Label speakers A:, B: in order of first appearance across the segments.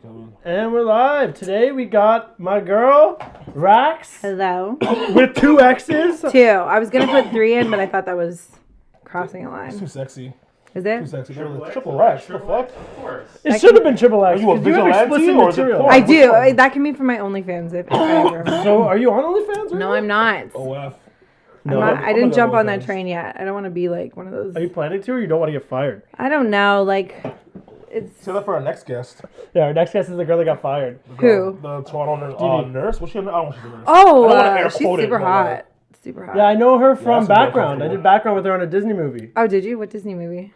A: And we're live. Today we got my girl, Raxx.
B: Hello.
A: With 2 X's.
B: 2. I was going to put 3 in, but I thought that was crossing a line.
C: It's too sexy.
B: Is it?
C: Too sexy. Triple X. What the fuck?
D: Of course.
A: It should have been triple X.
C: Are you a vigilante or is it porn?
B: I do. That can be for my OnlyFans if I ever.
A: So are you on OnlyFans right
B: No,
A: now?
B: I'm not.
C: OF.
A: No.
B: I didn't jump on that train yet. I don't want to be like one of those.
A: Are you planning to, or you don't want to get fired?
B: I don't know. Like, it's.
C: Say that for our next guest.
A: Yeah, our next guest is the girl that got fired.
B: Who?
C: The Toronto nurse. What's she? I don't know if she's a nurse.
B: Oh,
C: I don't wanna air
B: she's
C: quote it,
B: super
C: but,
B: hot. Super hot.
A: Yeah, I know her from
C: that's a bit
A: background. I did background with her on a Disney movie.
B: Oh, did you? What Disney movie?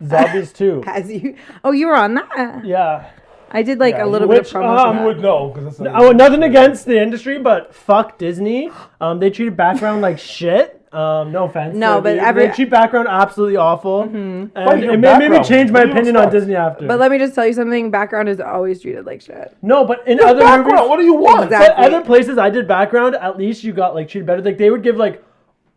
A: Zombies 2.
B: As you? Oh, you were on that.
A: Yeah.
B: I did like
C: Yeah,
B: a little
A: which,
B: bit of promo.
C: You would know because it's.
A: Oh, nothing against the industry, but fuck Disney. They treated background like shit. No offense.
B: No, but
A: they treat background absolutely awful.
B: Mm-hmm.
A: And
C: your
A: it made me
C: background,
A: change my
C: what do you
A: opinion on
C: expect?
A: Disney after.
B: But let me just tell you something. Background is always treated like shit.
A: No, but in other
C: Background.
A: movies,
C: What do you want?
B: Exactly.
A: but other places I did background, at least you got like treated better. Like they would give like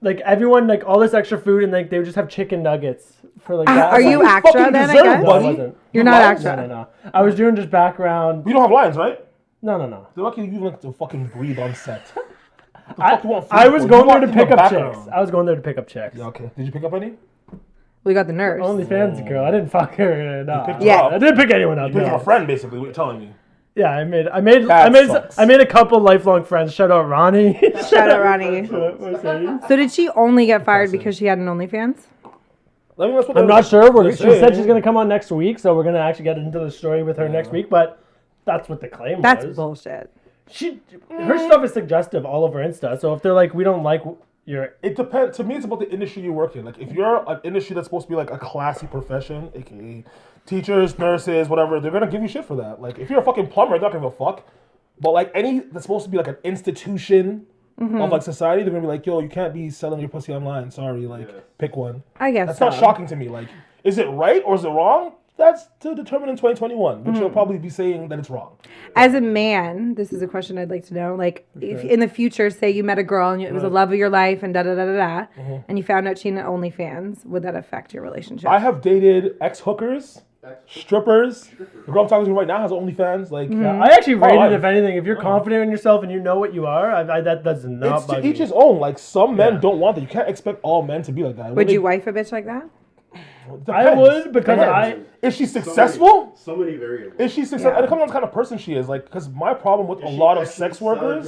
A: everyone like all this extra food, and like they would just have chicken nuggets for like that.
B: Are you
C: you
B: extra
C: fucking
B: then? I
C: deserve,
B: guess.
A: No, I
C: buddy.
A: wasn't.
B: You're not
C: lions?
B: extra.
A: No. I was doing just background.
C: You don't have lines, right?
A: No.
C: They're lucky you like to fucking breathe on set.
A: I was going there to pick up chicks. I was going there to pick up chicks.
C: Yeah, okay. Did you pick up any?
B: We got the nurse.
A: OnlyFans girl. I didn't fuck her. No.
C: picked her
B: Yeah.
C: up.
A: I didn't pick anyone up.
C: You picked
A: No.
C: up a friend, basically. What you're telling me.
A: Yeah, I made
C: sucks.
A: a couple lifelong friends. Shout out Ronnie.
B: Shout out Ronnie.
A: Mercedes.
B: So did she only get fired because she had an OnlyFans?
C: I mean, that's what
A: I'm
C: they're-
A: not sure.
C: they're
A: She said
C: saying.
A: she's gonna come on next week, so we're gonna actually get into the story with her next week. But that's what the claim
B: That's
A: was.
B: bullshit.
A: Her stuff is suggestive all over Insta. So if they're like, we don't like your,
C: It depends. To me, it's about the industry you work in. Like, if you're an industry that's supposed to be like a classy profession, aka teachers, nurses, whatever, they're gonna give you shit for that. Like, if you're a fucking plumber, they're not gonna give a fuck. But like any that's supposed to be like an institution of like society, they're gonna be like, yo, you can't be selling your pussy online. Sorry, like, pick one.
B: I guess
C: That's
B: so.
C: not shocking to me. Like, is it right or is it wrong? That's to determine in 2021, which you'll probably be saying that it's wrong.
B: As a man, this is a question I'd like to know. Like, if in the future, say you met a girl and it was the love of your life and da-da-da-da-da, and you found out she had OnlyFans, would that affect your relationship?
C: I have dated ex-hookers, strippers. The girl I'm talking to right now has OnlyFans. Like,
A: I actually rated
C: I-
A: if anything. If you're confident in yourself and you know what you are, that does not
C: it's
A: bug
C: to
A: me.
C: each his own. Like, some men don't want that. You can't expect all men to be like that. When
B: Would
C: they-
B: you wife a bitch like that?
A: I
C: Depends.
A: would because
C: Depends. Is she successful?
D: So many variables.
C: Is she successful?
B: Yeah.
C: And it comes on the kind of person she is. Like, because my problem with a lot of sex workers.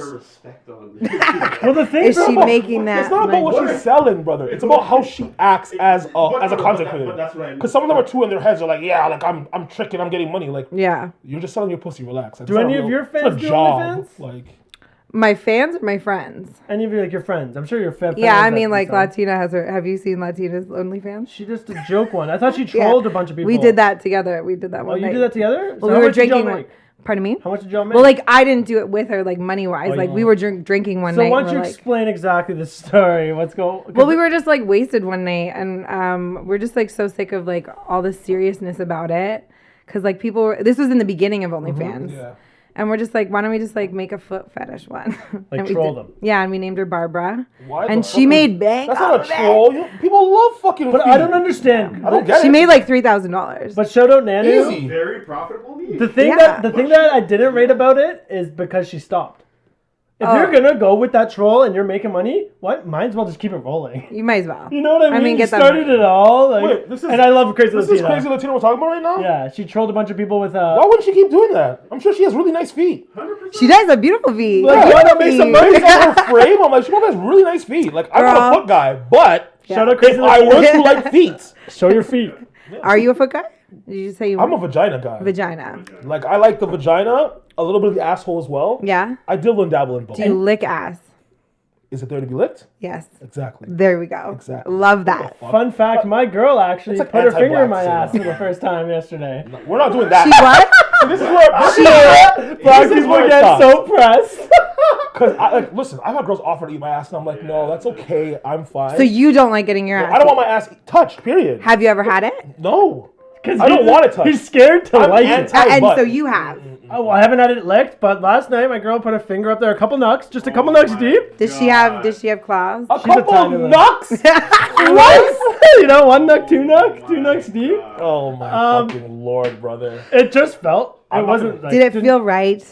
A: well, the thing
B: Is she making that?
C: It's not about what she's selling, brother. It's about how she acts as a content creator.
D: But that's what I mean.
C: Because some of them are too in their heads. They're like, yeah, like I'm tricking, I'm getting money. Like,
B: Yeah.
C: you're just selling your pussy. Relax. Like,
A: Do
C: it's not
A: any
C: a
A: of
C: real-
A: your
C: it's not
A: fans
C: a
A: do
C: job.
A: OnlyFans?
C: Like,
B: My fans or my friends?
A: Any of your friends? I'm sure your fans.
B: Yeah, I
A: that
B: mean, like,
A: do stuff.
B: Latina has her. Have you seen Latina's OnlyFans?
A: She just a joke one. I thought she trolled a bunch of people.
B: We did that together. We did that
A: Oh,
B: one
A: you
B: night.
A: did that together?
B: Well,
A: So
B: we
A: how
B: were
A: much did y'all
B: drinking.
A: make?
B: Pardon me?
A: How much did y'all make?
B: Well, like, I didn't do it with her, like, money-wise.
A: Oh,
B: Like,
A: yeah.
B: we were drinking one
A: So
B: night.
A: why
B: and
A: don't you
B: we're like,
A: explain exactly the story? What's going?
B: well, we were just, like, wasted one night. And we're just, like, so sick of, like, all the seriousness about it. Because, like, people were... This was in the beginning of OnlyFans.
C: yeah.
B: And we're just like, why don't we just, like, make a foot fetish one?
A: Like,
B: And we
A: troll
B: did-
A: them.
B: Yeah, and we named her Barbara.
C: Why
B: And
C: the
B: she
C: fuck
B: made
C: is-
B: bank
C: That's
B: off
C: not
B: of
C: a
B: it.
C: troll. People love fucking.
A: But
C: feet.
A: I don't understand.
C: I don't get
B: She
C: it.
B: made, like, $3,000.
A: But shout out Nanu.
C: Easy.
D: Very profitable niche.
A: The thing
B: Yeah.
A: that I didn't rate about it is because she stopped. If
B: Oh.
A: you're gonna go with that troll and you're making money, what? Might as well just keep it rolling.
B: You might as well.
A: You know what I mean?
B: I mean,
A: You
B: get that
A: started
B: money.
A: it all. Like,
C: Wait, this is-
A: and I love Crazy
C: This
A: Latina.
C: is crazy Latino we're talking about right now.
A: Yeah, she trolled a bunch of people with
C: Why wouldn't she keep doing that? I'm sure she has really nice feet.
D: 100%.
B: She does a beautiful V.
A: Like, why not make some money?
C: Based on her frame, I'm like, she probably has really nice feet. Like, I'm not
B: Girl.
C: a foot guy, but
A: Shout out
C: if
A: Crazy
C: I were
A: Latina.
C: to like feet,
A: Show your feet.
B: Are you a foot guy? Did you say you
C: I'm
B: were?
C: a vagina guy.
B: Vagina.
C: Like, I like the vagina, a little bit of the asshole as well.
B: Yeah.
C: I dibble and dabble in both.
B: Do you lick ass?
C: Is it there to be licked?
B: Yes.
C: Exactly.
B: There we go.
C: Exactly.
B: Love that.
A: Fun fact: my girl actually
C: It's like
A: put her finger in my
C: anti-black,
A: ass
C: so-
A: for the first time yesterday.
C: We're not doing that.
B: She what?
C: This is where
A: Black
C: this is
A: people
C: where it
A: get
C: stops.
A: so pressed.
C: Because listen, I've had girls offer to eat my ass, and I'm like, no, that's okay. I'm fine.
B: So you don't like getting your ass?
C: I don't want my ass touched. Period.
B: Have you ever had it?
C: No.
A: 'Cause
C: I don't want it touched.
A: He's scared to
C: I'm
A: like it.
C: anti-
B: And
C: butt.
B: so you have.
A: Oh, well, I haven't had it licked, but last night my girl put a finger up there, a couple nucks, just a couple
D: Oh
A: nucks
D: my
A: deep.
B: Did she have? Did she have claws?
C: A
A: She's a
C: couple
A: tiny
C: of
A: one.
C: knocks.
B: What?
A: You know, one nuck, two nucks deep.
C: Oh my
A: Um,
C: fucking lord, brother.
A: It just felt It wasn't. Like,
B: Did it feel right?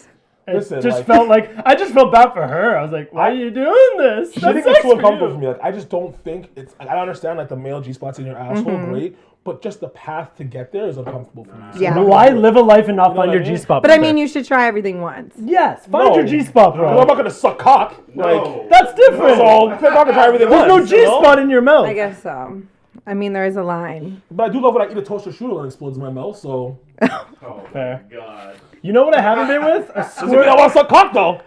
A: It
C: Listen,
A: just
C: like-
A: felt like I just felt bad for her. I was like, "Why are you doing this?"
C: She think it's too uncomfortable for me. Like, I just don't think it's. Like, I understand like the male G spots in your asshole, great, but just the path to get there is uncomfortable for me. So
B: Yeah.
C: I'm not
A: Why
C: gonna do it.
A: live a life and not
C: know
A: find
C: what
A: your
C: I mean?
A: G spot?
B: But I mean, you should try everything once.
A: yes, find your
C: No.
A: G spot, bro.
C: I'm not gonna suck cock. Like,
A: That's different.
C: so I'm not gonna try everything
A: There's no
C: once,
A: G
C: you know?
A: spot in your mouth.
B: I guess so. I mean, there is a line.
C: But I do love when I eat a toaster strudel and it explodes in my mouth. So
D: Oh
A: Fair.
D: my god.
A: You know what I haven't been with? A
C: doesn't mean I
A: squirt.
C: want to suck cock though.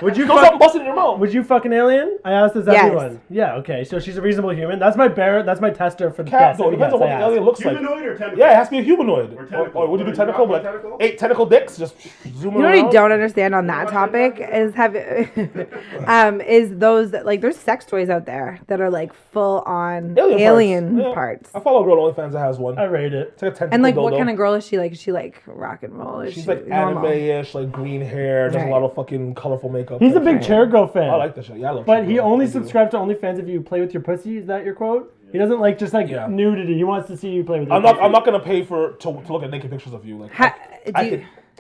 A: Would you
C: Don't
A: fuck?
C: stop busting in your mouth.
A: Would you fuck an alien? I asked this
B: Yes.
A: everyone. Yeah. Okay. So she's a reasonable human. That's my That's my tester for the
C: Cat
A: test.
C: though. Depends on what the alien looks like.
D: Humanoid or tentacle?
C: Yeah, it has to be a humanoid.
D: Or tentacle.
C: Or would you do
D: Or
C: tentacle?
D: not
C: Like
D: tentacle?
C: 8 tentacle dicks, just zoom
B: You know
C: around.
B: what I don't understand on that topic is is those that, like, there's sex toys out there that are like full on alien
C: Yeah.
B: parts.
C: I follow a girl on OnlyFans that has one.
A: I rate it.
C: It's like a tentacle
B: And like, what
C: dildo.
B: kind of girl is she? Like, is she like rock and roll? Is
C: She's
B: she
C: like
B: normal?
C: anime-ish, like green hair, does a
B: Right.
C: lot of fucking colorful makeup.
A: He's a
C: type
A: big
C: shit.
A: chair girl fan.
C: I like that shit. Yeah, I love
A: But
C: chair
A: he
C: girl.
A: only
C: I do.
A: subscribes to OnlyFans if you play with your pussy. Is that your quote? He doesn't like just like
C: Yeah.
A: nudity. He wants to see you play with. Your
C: I'm not
A: pussy.
C: gonna pay to look at naked pictures of you. Like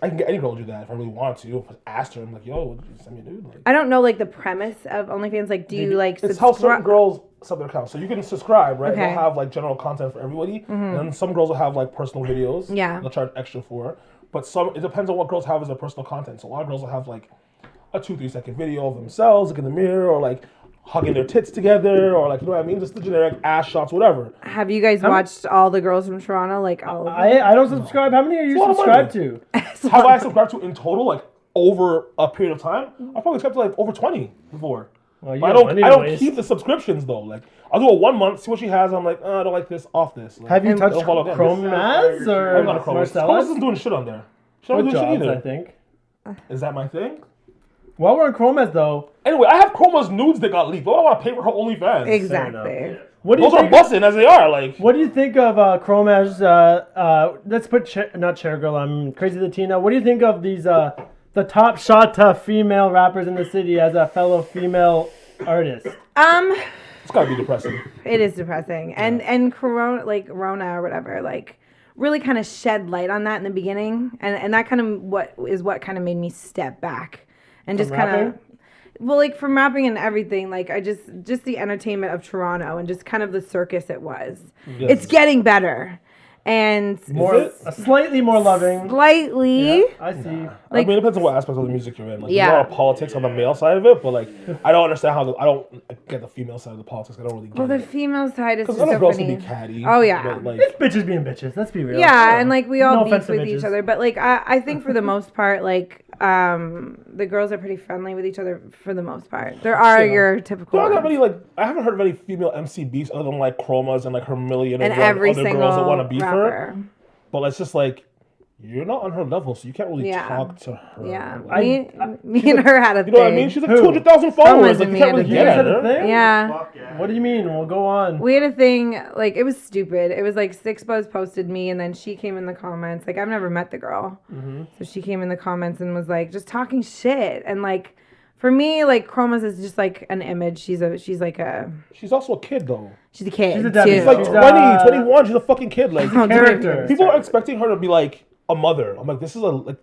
C: I can get any girl to do that if I really want to. If I asked her, I'm like, yo, send me a nude. Like,
B: I don't know, like, the premise of OnlyFans. Like, do you like
C: it's how certain
B: subscribe?
C: girls sub their accounts. So you can subscribe, right?
B: Okay.
C: They'll have like general content for everybody, and then some girls will have like personal videos.
B: Yeah.
C: They'll charge extra for. But it depends on what girls have as their personal content. So a lot of girls will have like a 2-3 second video of themselves, like in the mirror, or like hugging their tits together, or like, you know what I mean, just the generic ass shots, whatever.
B: Have you guys watched all the girls from Toronto? Like, all of them?
A: I don't subscribe. How many are you
C: a lot of
A: subscribed to?
C: Have I subscribed to in total like over a period of time? I've probably subscribed to like over 20 before.
A: Well, you
C: But
A: got money
C: I
A: to
C: don't
A: waste.
C: keep the subscriptions though. Like I'll do a 1 month, see what she has. I'm like, I don't like this, off this. Like,
A: Have you
B: And-
A: touched
C: Don't follow them.
A: Chrome Maz or
C: I'm not a Chrome. Chrome
A: Marcellus?
C: isn't doing shit on there. She don't
A: Good
C: do shit
A: jobs,
C: either.
A: I think.
C: Is that my thing?
A: While we're on Chromaz though,
C: Anyway, I have Chroma's nudes that got leaked. Why do I want to pay for her OnlyFans?
B: Exactly.
A: what do you
C: Those are
A: think?
C: busting as they are. Like,
A: What do you think of Chromaz? Let's put not Chair Girl. I'm Crazy Latina. What do you think of these the top shot female rappers in the city as a fellow female artist?
C: it's gotta be depressing.
B: It is depressing. And Corona, like Rona or whatever, like really kind of shed light on that in the beginning. And that kind of what kind of made me step back and just kind of,
A: rapping?
B: well, like from rapping and everything, like I just the entertainment of Toronto and just kind of the circus it was.
C: Yes.
B: It's getting better. And
A: More, slightly more loving.
B: slightly.
A: Yeah, I see.
C: I mean,
B: Like-
C: it depends on what aspect of the music you're in. Like,
B: Yeah.
C: there's a lot of politics on the male side of it, but like, I don't understand how I don't get the female side of the politics. I don't really get
B: Well, the
C: it.
B: female side is just
C: Because other
B: so
C: girls
B: funny.
C: can be catty.
B: Oh, yeah.
C: But like,
A: It's bitches being bitches. Let's be real.
B: Yeah, and like we all
A: No
B: beef
A: offense to
B: with each
A: bitches.
B: other, but like I think for the most part, like the girls are pretty friendly with each other for the most part. There are
C: Yeah.
B: your typical
C: there aren't that
B: ones.
C: many, like, I haven't heard of any female MC beefs other than like Chromas and like her million
B: And
C: one
B: every
C: other
B: single
C: girls that want to beef her.
B: rapper.
C: But it's just like, you're not on her level, so you can't really
B: Yeah.
C: talk to her.
B: Yeah,
C: Like,
B: me and her had a
C: you know what I mean? She's like
A: Who?
C: 200,000 followers. Like, you can't
B: Chromas
C: really
B: and
C: get
A: Is
C: at
A: that a
C: her.
A: thing?
B: Yeah.
D: Fuck yeah.
A: What do you mean? We'll go on.
B: We had a thing, like, it was stupid. It was like Six Buzz posted me, and then she came in the comments. Like, I've never met the girl. So she came in the comments and was like, just talking shit. And, like, for me, like, Chromas is just like an image. She's like a
C: She's also a kid, though.
B: she's a kid.
A: She's a Debbie.
B: too.
C: She's like
A: She's
C: 20, 21. She's a fucking kid. Like,
B: Oh,
A: Character.
C: people are expecting her to be like a mother. I'm like,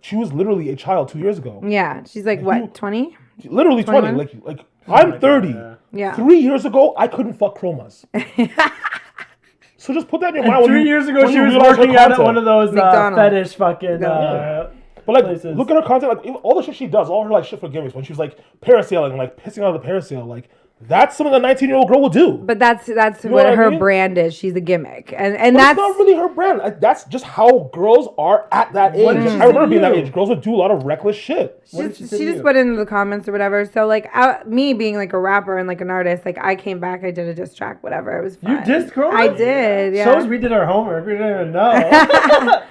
C: she was literally a child 2 years ago.
B: Yeah, she's like, what, 20?
C: Literally 20.
B: 21?
C: Like I'm 30.
B: Yeah.
C: 3 years ago, I couldn't fuck Chromas. So just put that in your mind.
A: And
C: when
A: 3
C: you-
A: years ago,
C: when
A: she
C: you
A: was
C: realize her
A: working out at
C: content.
A: one of those
B: McDonald's.
A: fetish fucking.
C: But like,
A: places.
C: look at her content. Like, even all the shit she does, all her like shit for gimmicks. When she was like parasailing and like pissing out of the parasail, like that's something a 19-year-old girl will do.
B: But that's
C: know
B: what
C: what I
B: her
C: mean?
B: brand is. She's a gimmick, and
C: But
B: that's
C: it's not really her brand. Like, that's just how girls are at that age.
A: What did she
C: I remember
A: say
C: being
A: to
C: that
A: you?
C: age. Girls would do a lot of reckless shit.
A: What did
B: she
A: she say to
B: just
A: you?
B: put into the comments or whatever. So like me being like a rapper and like an artist, like I came back, I did a diss track, whatever. It was fun.
A: You dissed Chromas?
B: I did. Yeah.
A: Shows we did our homework. We didn't even know.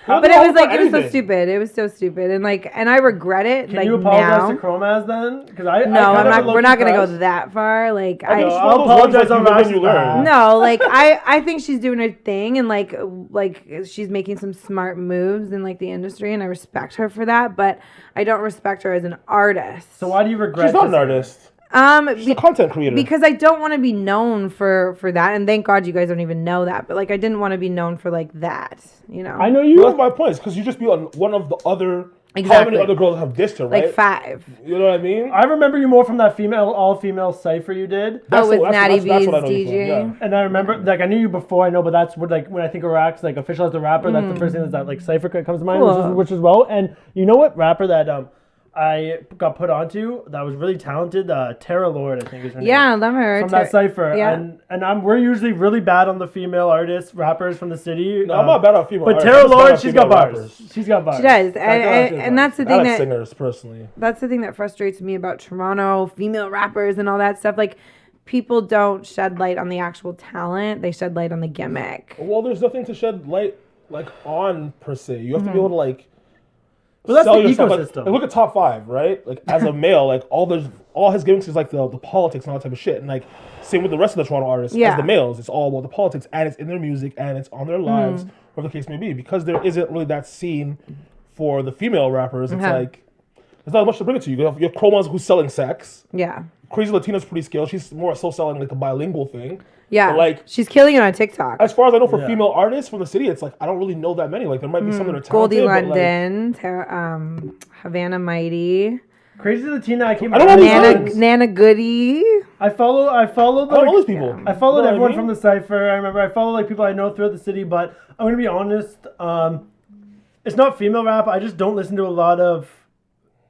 B: But it
C: know
B: was like
C: about
B: it was so
C: anything.
B: stupid. It was so stupid, and like I regret it.
A: Can
B: like
A: you apologize
B: now.
A: to Chromaz then? Because I
B: No,
A: I
B: I'm
A: kinda
B: not. We're
A: low-key
B: not gonna go
A: pressed.
B: that far. Like
C: I think it's
A: I'll
C: one of those ones
A: apologize
C: that
A: on
C: you live and
A: Raxx's
C: you learn.
B: no, like I think she's doing her thing, and like she's making some smart moves in like the industry, and I respect her for that. But I don't respect her as an artist.
A: So why do you regret?
C: She's not
A: this?
C: an artist. She's a content creator.
B: Because I don't want to be known for that, and thank God you guys don't even know that. But like, I didn't want to be known for like that, you know.
A: I know you.
C: Well, that's my point. Because you just be on one of the other.
B: Exactly.
C: How many other girls have dissed her, right?
B: Like 5.
C: You know what I mean?
A: I remember you more from that all-female cipher you did.
B: With Natty B's
C: that's what I know you
B: DJ.
C: from,
A: And I remember, like, I knew you before, I know, but that's what, like, when I think of Raxx, like, official as a rapper, that's the first thing that, like, cipher comes to mind,
B: Cool.
A: which is well. And you know what rapper that I got put onto that was really talented? Tara Lord, I think is her name.
B: Yeah, I love her.
A: From that cipher.
B: Yeah.
A: And we're usually really bad on the female artists, rappers from the city.
C: No, I'm not bad on female
A: But
C: artists.
A: Tara
C: I'm just bad
A: Lord,
C: on
A: she's
C: female
A: got bars.
C: rappers.
A: She's got bars.
B: She does,
A: That girl has
B: and that's the
C: I
B: thing
C: like
B: that
C: singers, personally.
B: that's the thing that frustrates me about Toronto female rappers and all that stuff. Like, people don't shed light on the actual talent; they shed light on the gimmick.
C: Well, there's nothing to shed light like on per se. You have to be able to like.
A: But that's
C: sell
A: the
C: yourself.
A: ecosystem.
C: Like, look at top 5, right? Like as a male, like all his gimmicks is like the politics and all that type of shit. And like same with the rest of the Toronto artists.
B: Yeah.
C: As the males, it's all about the politics and it's in their music and it's on their lives, whatever the case may be. Because there isn't really that scene for the female rappers. It's like there's not much to bring it to you. You have Chromas who's selling sex.
B: Yeah,
C: Crazy Latina's pretty skilled. She's more so selling like the bilingual thing.
B: yeah.
C: But, like,
B: she's killing it on TikTok.
C: as far as I know, for female artists from the city, it's like I don't really know that many. Like there might be some that are talented.
B: Goldie
C: but, like,
B: London, Havana Mighty,
A: Crazy Latina, I came
C: I don't know these names.
B: Nana Goody.
A: I followed
C: I don't know these people.
A: I followed
C: You know what
A: everyone
C: I mean?
A: from the cipher. I remember I followed like people I know throughout the city, but I'm gonna be honest. It's not female rap. I just don't listen to a lot of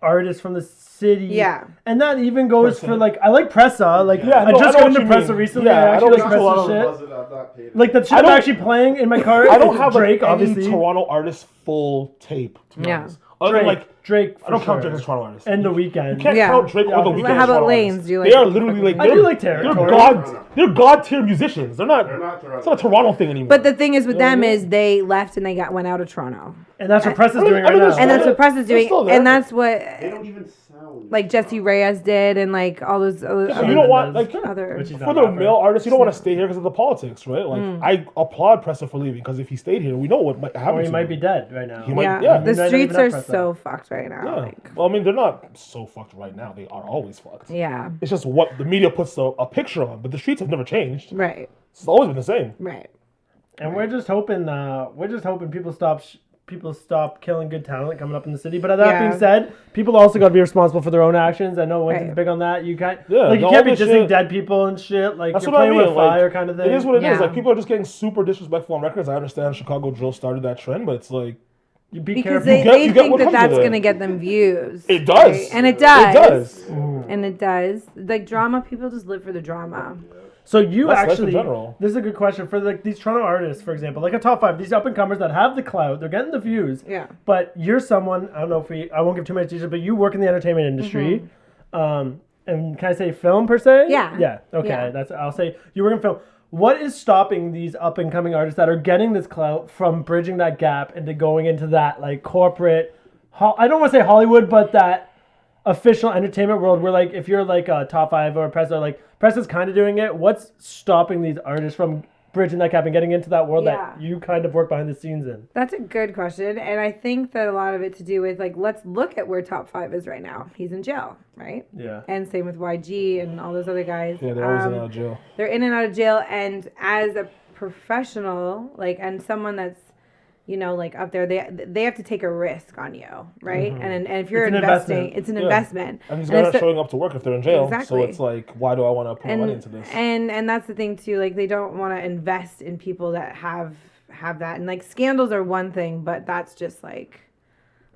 A: artists from the city.
B: Yeah.
A: And that even goes
C: Pressa.
A: for like I like Pressa. Like
C: Yeah,
A: I
C: no,
A: just
C: I know
A: got into
C: what you
A: Pressa
C: mean.
A: recently.
C: Yeah,
A: I
C: I
A: actually
C: don't
A: like
C: listen to a lot
A: Pressa shit. Like the shit I'm actually playing in my car.
C: I don't
A: is
C: have
A: Drake,
C: like,
A: obviously.
C: any Toronto artist full tape. To be
B: Yeah.
C: honest. Other than like
A: Drake.
C: I don't
A: for
C: count
A: sure.
C: Drake as a Toronto artist.
A: And The Weeknd.
C: You can't
B: Yeah.
C: count Drake or the
A: How
C: Weeknd.
B: about
C: as Toronto
B: Lanes?
C: artists.
B: Do you
C: They
B: like
C: are literally like
A: I do like Territory.
C: They're god tier musicians. They're not
D: Toronto.
C: It's not a Toronto thing anymore.
B: But the thing is with them
C: what I
B: is they left and they went out of Toronto,
A: And that's what Pressa's doing
C: I mean,
A: right
C: there's-
A: now.
B: and that's what Press is
C: They're
B: doing,
C: still there.
B: and that's what
D: They don't even sound
B: like Jesse Reyes did, and like all those other,
C: So you don't want like
B: other.
A: Which is
C: for
A: not
C: the
A: rapper.
C: male artists, you don't want to stay here because of the politics, right? Like I applaud Pressa for leaving because if he stayed here, we know what might happen.
A: Or he
C: to
A: might
C: him.
A: be dead right now.
C: He might-
B: Yeah,
C: yeah.
B: the
A: He might not
B: streets
A: even
B: are
A: have Pressa.
B: so fucked right now.
C: Yeah.
B: Like,
C: Well, I mean, they're not so fucked right now. They are always fucked.
B: yeah,
C: It's just what the media puts a picture on, but the streets have never changed.
B: right,
C: It's always been the same.
B: right.
A: And we're just hoping people stop killing good talent coming up in the city. But that being said, people also got to be responsible for their own actions. I know Winston's
B: Right.
A: big on that. You can't
C: Yeah,
A: like you
C: all
A: can't be
C: this
A: dissing
C: shit-
A: dead people and shit. Like
C: That's
A: you're
C: what I
A: playing
C: mean.
A: with
C: Like,
A: fire kind of thing.
C: It is what it is.
B: Yeah.
C: Like people are just getting super disrespectful on records. I understand Chicago drill started that trend, but it's like
A: You be
B: Because
A: careful.
B: they
C: you get
B: think
C: what
B: that
C: comes
B: that's
C: with it.
B: gonna get them views.
C: it does,
B: right? And it does.
C: It does.
B: And it does. Like drama, people just live for the drama.
A: So you
C: That's life in
A: actually,
C: general.
A: this is a good question for like these Toronto artists, for example, like a top 5, these up and comers that have the clout, they're getting the views.
B: Yeah.
A: But you're someone, I don't know if I won't give too much details, but you work in the entertainment industry. And can I say film per se?
B: Yeah.
A: Yeah. Okay.
B: Yeah.
A: I'll say you work in film. What is stopping these up and coming artists that are getting this clout from bridging that gap into going into that like corporate, I don't want to say Hollywood, but that official entertainment world where like if you're like a top 5 or a press, or like press is kind of doing it. What's stopping these artists from bridging that gap and getting into that world that you kind of work behind the scenes in?
B: That's a good question. And I think that a lot of it to do with like, let's look at where top 5 is right now. He's in jail, right?
A: Yeah.
B: And same with YG and all those other guys.
C: Yeah, they're always in and out of jail.
B: They're in and out of jail. And as a professional, like, and someone that's, you know, like up there, they have to take a risk on you, right? And if you're
A: It's an
B: investing,
A: investment.
B: it's an
C: Yeah.
B: investment.
C: And these
B: And
C: guys
B: it's
C: are showing up to work if they're in jail.
B: Exactly.
C: So it's like, why do I want to put my money into this?
B: And that's the thing too. Like they don't want to invest in people that have that. And like scandals are one thing, but that's just like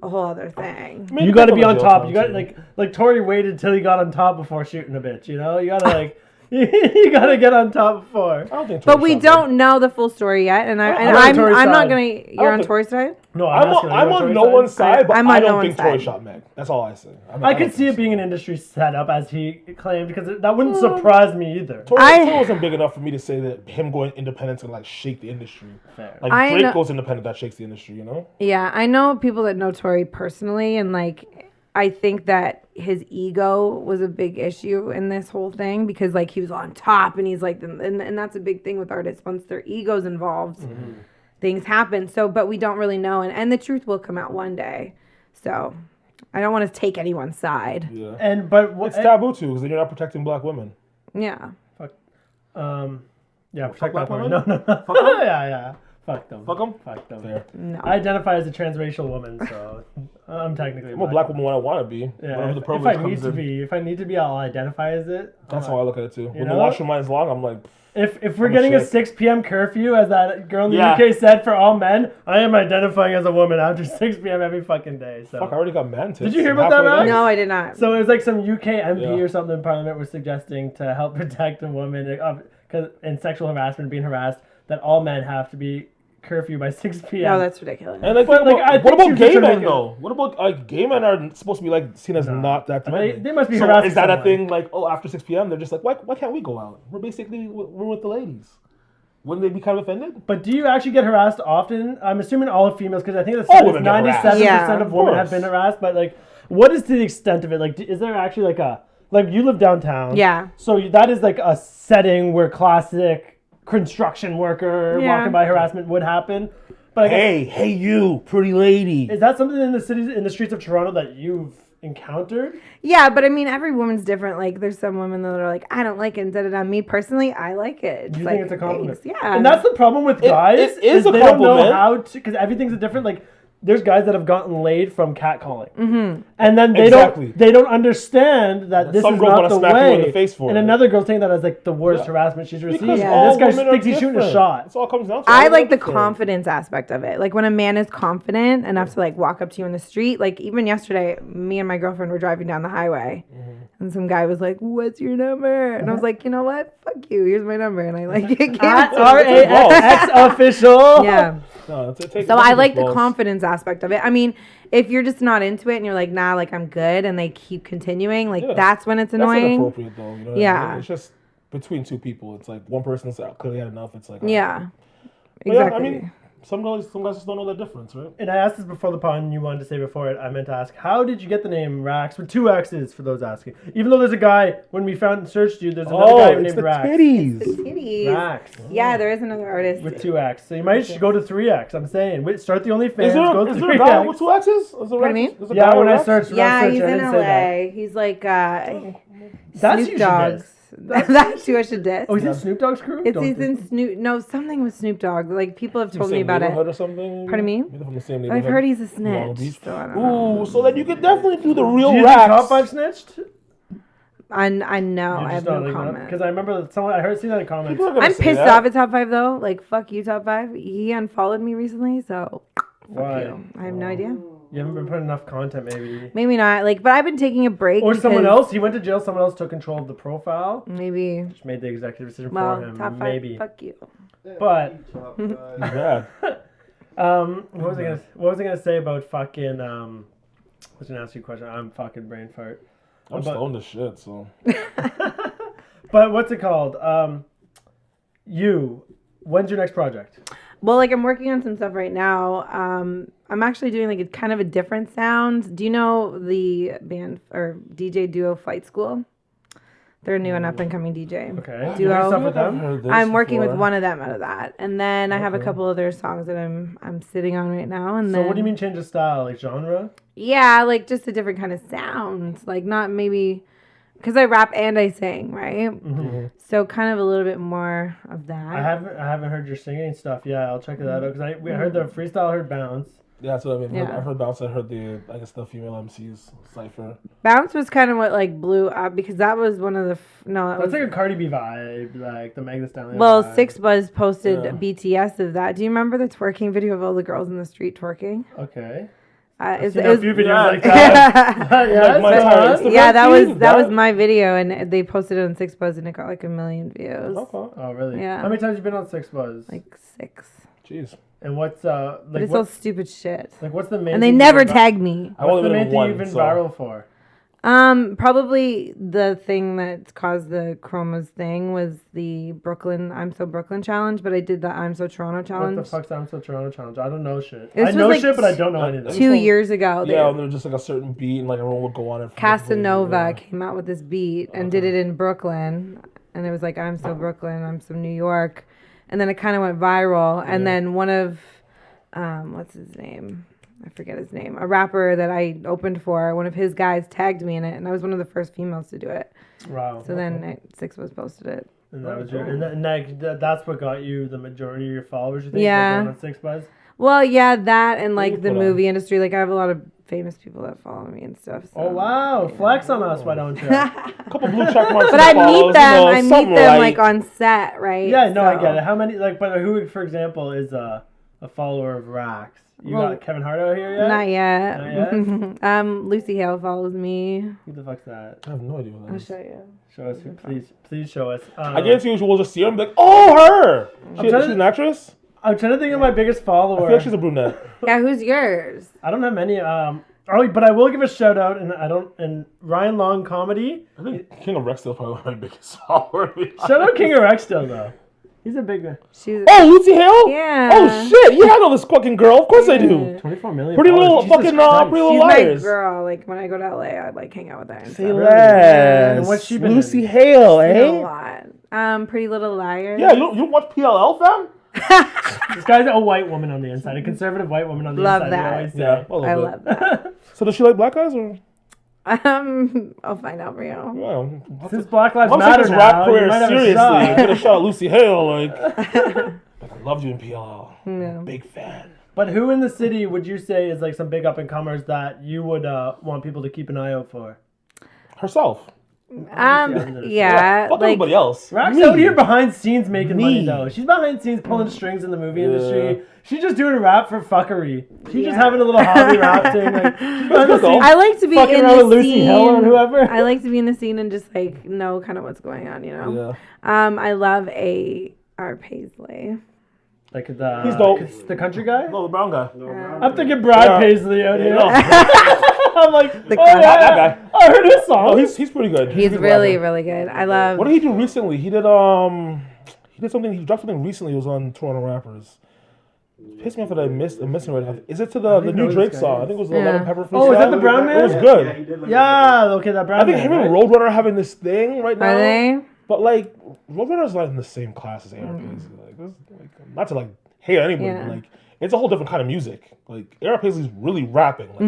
B: a whole other thing.
C: I mean,
A: You got to be
C: people
A: on
C: in jail
A: top. You got
C: time, too.
A: like Tory waited till he got on top before shooting a bitch. You know, you got to like you got to get on top before.
C: I don't think.
B: But
C: Tory
B: we
C: shot
B: don't know the full story yet, and
A: I'm on
B: I'm
A: Tory's
B: not
A: side.
B: gonna. You're on
C: think-
B: Tory's side.
A: No,
C: I'm
A: asking, are you
C: on
A: Tory's
C: no one's side, but
B: I'm
C: I
B: on no
C: don't
B: one's
C: think Tory
B: side.
C: shot Meg. That's all I say.
A: I could see it being an industry setup, as he claimed, because that wouldn't surprise me either.
C: Tory wasn't big enough for me to say that him going independent and like shake the industry.
A: Fair.
C: Like
B: I
C: Drake
B: know-
C: goes independent, that shakes the industry. You know.
B: Yeah, I know people that know Tory personally, and like I think that his ego was a big issue in this whole thing because like he was on top, and he's like, and that's a big thing with artists. Once their ego's involved, things happen. So, but we don't really know, and the truth will come out one day. So, I don't want to take anyone's side.
C: Yeah.
A: But
C: It's taboo too, because then you're not protecting black women.
B: Yeah.
A: Yeah,
C: Fuck
A: protect
C: black
A: that part.
C: women?
A: No.
C: Fuck them?
A: Yeah. Fuck them.
C: Fuck them?
A: Fuck them.
C: Fair.
B: No.
A: I identify as a transracial woman, so I'm technically
C: I'm a black woman when I want to be.
A: Yeah,
C: Whenever the
A: if
C: privilege
A: I need
C: comes
A: to
C: in.
A: be, if I need to be, I'll identify as it.
C: That's how I look at it too. When
A: know?
C: the washroom line is long, I'm like,
A: If we're
C: I'm a
A: getting a
C: chick.
A: 6 p.m. curfew, as that girl in the
C: Yeah.
A: UK said for all men, I am identifying as a woman after 6 p.m. every fucking day. So.
C: fuck, I already got man tits.
A: Did you hear about that,
C: halfway
A: Raxx?
C: there.
B: No, I did not.
A: So it was like some UK MP
C: Yeah.
A: or something in Parliament was suggesting to help protect a woman in sexual harassment, being harassed, that all men have to be curfew by 6 p.m.
B: No, that's ridiculous.
C: And like,
A: But, like, I
C: what
A: think
C: about
A: she's
C: gay
A: just
C: men
A: making-
C: though? What about like gay men are supposed to be like seen as not that demanding?
A: They must be
C: so
A: harassing
C: is that a
A: someone.
C: thing? Like, oh, after 6 p.m. they're just like, why can't we go out? We're with the ladies. Wouldn't they be kind of offended?
A: But do you actually get harassed often? I'm assuming all females, because I think
C: All
A: it's
C: women get harassed.
A: 97%
B: Yeah,
A: of
C: of
A: women
C: course.
A: have been harassed. But like, what is to the extent of it? Like, is there actually like you live downtown?
B: Yeah.
A: So that is like a setting where classic construction worker
B: Yeah.
A: walking by harassment would happen. But I guess,
C: Hey, you, pretty lady.
A: is that something in the streets of Toronto that you've encountered?
B: Yeah, but I mean, every woman's different. Like, there's some women that are like, I don't like it, and da-da-da. Me personally, I like it. It's
A: Do you
B: like,
A: think it's a compliment?
B: thanks. Yeah.
A: And that's the problem with guys.
C: it is a
A: they don't know
C: compliment.
A: how to, because everything's a different, like, there's guys that have gotten laid from catcalling. Mm-hmm. And then they
C: Exactly.
A: don't understand that this
C: Some
A: is
C: girls
A: not
C: wanna
A: the
C: smack you
A: way.
C: in the face for
A: and
C: it.
A: another girl's taking that as like the worst
C: Yeah.
A: harassment she's received.
C: Because
B: Yeah.
C: all
A: And this guy
C: women are
A: thinks he's shooting a
C: different.
A: shot.
C: That's all it comes down to.
B: I
C: All
B: like the
C: different.
B: confidence aspect of it. Like when a man is confident enough to like walk up to you in the street. Like even yesterday, me and my girlfriend were driving down the highway, and some guy was like, "What's your number?" And I was like, "You know what? Fuck you. Here's my number." And I like gave
A: At
B: it to him.
A: RAXX official.
B: Yeah.
C: No,
B: So I like the confidence aspect of it. I mean, if you're just not into it and you're like, nah, like I'm good, and they keep continuing, like
C: Yeah.
B: that's when it's
C: That's
B: annoying.
C: inappropriate though. You know what I
B: Yeah.
C: mean? It's just between two people. It's like one person's clearly had enough. It's like
B: Yeah.
C: But yeah,
B: Exactly.
C: I mean, some guys just don't know the difference, right?
A: And I asked this before the pod, and you wanted to say before it. I meant to ask, how did you get the name Raxx with 2 X's for those asking? Even though there's a guy, when we found and searched you, there's another guy
C: it's
A: named
C: the
A: Raxx.
C: titties.
B: Titties.
A: Raxx.
B: Yeah, there is another artist.
A: With 2X. So you might just go to 3X. I'm saying. Wait, start the OnlyFans,
C: Is
A: go
C: there
A: to
C: a guy
A: 3X.
C: with 2 X's? Is there
B: Pardon me?
C: there's a
A: Yeah,
C: guy
A: when
C: with
A: I
C: Raxx?
A: searched,
B: Yeah,
A: search,
B: he's
A: I
B: in
A: didn't say that.
B: LA. He's like
A: That's
B: Snoop
A: you should
B: Dogg's.
A: diss.
B: That's who I should diss.
A: Oh, he's in Snoop Dogg's crew?
B: It's
A: Don't
B: he's
A: diss
B: in
A: him.
B: Snoop. No, something with Snoop Dogg. Like people have
C: From
B: told
C: the
B: me
C: same
B: about
C: neighborhood
B: it.
C: or something?
B: Pardon me?
C: Maybe from the same
B: I've
C: neighborhood.
B: heard he's a
C: Long
B: snitch.
C: Beach.
B: So I don't know.
C: Ooh, so then you could definitely do the real
A: Do you think
C: Raxx.
A: Top 5 snitched?
B: I know. I have no comment.
A: Because I remember someone, I heard seen that in comments.
C: People are gonna
B: I'm
C: say
B: pissed
C: that.
B: off at Top 5 though. Like fuck you, Top 5. He unfollowed me recently, so fuck
A: Why?
B: you. I have no idea.
A: You haven't been putting enough content, maybe.
B: Maybe not. Like, but I've been taking a break.
A: Or someone
B: because
A: else. He went to jail. Someone else took control of the profile.
B: Maybe.
A: Which made the executive decision
B: Well,
A: for him.
B: Top 5.
A: Maybe.
B: Fuck you.
A: But
C: Yeah.
A: what was I gonna say about fucking I was gonna ask you a question. I'm fucking brain fart.
C: I'm stoned as shit, so.
A: But what's it called? When's your next project?
B: Well, like I'm working on some stuff right now. I'm actually doing like a kind of a different sound. Do you know the band or DJ duo Flight School? They're a new and up and coming DJ.
A: Okay.
B: Duo.
A: You do stuff with
C: I've
A: them?
C: heard this
B: I'm working with
C: before.
B: one of them out of that, and then I have a couple other songs that I'm sitting on right now. And
A: So
B: then
A: what do you mean change of style? Like genre?
B: Yeah, like just a different kind of sound. Like not maybe because I rap and I sing, right?
C: Mm-hmm.
B: So kind of a little bit more of that.
A: I haven't heard your singing stuff. Yeah, I'll check it out because I heard the freestyle, I heard bounce.
C: Yeah, that's what I mean.
B: Yeah.
C: I've heard Bounce. I heard I guess the female MC's cipher.
B: Bounce was kind of what like blew up because that was one of the that
A: That's
B: was
A: like a Cardi B vibe, like the Meg Thee Stallion
B: well,
A: vibe.
B: Six Buzz posted
C: Yeah.
B: BTS of that. Do you remember the twerking video of all the girls in the street twerking?
A: Okay.
B: It
A: Seen a few videos
C: yeah.
A: like that. Yeah,
C: Like my
A: so,
C: time. It's the
B: yeah, that
C: feed,
B: was
C: that-
B: was my video, and they posted it on Six Buzz, and it got like 1 million views.
C: Okay.
A: Oh, really?
B: Yeah.
A: How many times have you been on Six Buzz?
B: Like 6.
C: Jeez.
A: And what's
B: But
A: like
B: it's all
A: what,
B: stupid shit.
A: like what's the main?
B: And they
A: thing
B: never
A: you've been
B: tagged me.
C: I've
A: What's
C: only
A: the
C: been
A: main
C: in
A: thing
C: one,
A: you've been
C: so-
A: viral for?
B: Probably the thing that caused the Chromas thing was the Brooklyn I'm So Brooklyn challenge, but I did the I'm So Toronto
A: What
B: challenge
A: the fuck's I'm So Toronto challenge? I don't know shit.
B: This
A: I
B: was
A: know
B: like
A: shit, but I don't know anything.
B: 2 years ago.
C: Yeah, and there's just like a certain beat, and like everyone would go on it.
B: Casanova came out with this beat and did it in Brooklyn, and it was like I'm So Brooklyn, I'm So New York, and then it kind of went viral, and then one of what's his name? I forget his name, a rapper that I opened for. One of his guys tagged me in it, and I was one of the first females to do it.
A: Wow.
B: So then Six was posted it.
A: And that was your, and that's what got you the majority of your followers, you think?
B: Yeah.
A: Like, on Six Buzz?
B: Well, yeah, that and
C: What do
B: like
C: you
B: the
C: put on?
B: movie industry. Like I have a lot of famous people that follow me and stuff. So.
A: Oh, wow. Flex on us, why don't you?
C: A couple blue check marks.
B: But
C: and
B: I
C: follows,
B: meet them. I meet
C: something
B: them
C: like
B: like on set, right?
A: Yeah, no, I
B: So-
A: get it. How many, like, but who, for example, is a follower of Raxx? You
B: Well,
A: got Kevin Hart out here yet?
B: Not yet.
A: Not yet?
B: Lucy Hale follows me.
A: Who the fuck's that?
C: I have no idea what that
B: I'll
C: is.
B: show you.
A: Show us, please show us.
C: I guarantee you we'll just see her and be like, oh, her! She's
A: trying to-
C: an actress?
A: I'm trying to think of my biggest follower.
C: I feel like she's a brunette.
B: Yeah, who's yours?
A: I don't have many. But I will give a shout out, and Ryan Long Comedy.
C: I think King of Rexdale probably my biggest follower.
A: Shout out King of Rex still though. He's a big.
B: She's
C: Oh, Lucy Hale?
B: Yeah.
C: Oh, shit. Yeah, I know this fucking girl. Of course I do.
A: 24 million.
C: Pretty little
A: followers.
C: fucking,
A: Jesus Christ.
C: Pretty Little
B: she's my
C: Liars.
B: girl. Like when I go to LA, I like hang out with her. And
C: Say
B: stuff.
C: less.
A: And what's she been
C: Lucy
A: in?
C: Hale,
B: Been a
C: eh?
B: lot. Pretty Little Liars.
C: Yeah, you watch PLL, fam?
A: This guy's a white woman on the inside, a conservative white woman on the
B: Love
A: inside.
B: that.
A: They always say.
C: Yeah, a little
B: I
C: bit.
B: love that.
C: So does she like black guys or?
B: I'll find out for you.
C: Well,
A: Since Black Lives
C: I'm taking
A: Matter
C: this
A: now,
C: rap
A: you
C: career
A: might have a
C: seriously.
A: shot.
C: I'm gonna shout out Lucy Hale, like I loved you in PLL.
B: Yeah.
C: Big fan.
A: But who in the city would you say is like some big up and comers that you would want people to keep an eye out for?
C: Herself.
B: Yeah,
C: Fuck
B: like
C: everybody else.
A: Raxx
C: Me.
A: out here behind scenes making money
C: Me.
A: though. She's behind scenes pulling strings in the movie
C: Yeah.
A: industry. She's just doing rap for fuckery. She's just
B: Yeah.
A: having a little hobby rap thing. Like she's behind the
C: good though.
A: scenes.
B: I like to be
A: fucking
B: in
A: around
B: the
A: with Lucy
B: scene.
A: Hill or whoever.
B: I like to be in the scene and just like know kind of what's going on, you know.
C: Yeah.
B: I love A.R. Paisley.
A: Like the
C: He's dope.
A: the country guy.
C: No, the brown guy.
A: I'm thinking Brad
C: Yeah.
A: Paisley out here.
C: No,
A: I'm like,
B: The
A: oh
B: country-
A: yeah,
C: that guy.
A: I heard his song.
C: Oh, he's pretty good.
B: He's
C: a good
B: really,
C: rapper.
B: really good. I love.
C: What did he do recently? He did something. He dropped something recently. It was on Toronto Rappers. It pissed me off that I'm missing it. Is it to the
A: know
C: new
A: this
C: Drake
A: guy.
C: song? I think it was the
B: Yeah.
C: Lemon Pepper freestyle.
A: Oh, is that the brown man?
C: It was
D: Yeah,
C: good.
D: he did like
A: Yeah, okay, that Brad
C: I think
A: man,
C: him and
A: right?
C: Roadrunner are having this thing right now.
B: Are they?
C: But like, Roadrunner's not in the same class as AR Paisley. Like, not to like hate anybody,
B: Yeah.
C: but like, it's a whole different kind of music. Like, AR Paisley's really rapping. Like,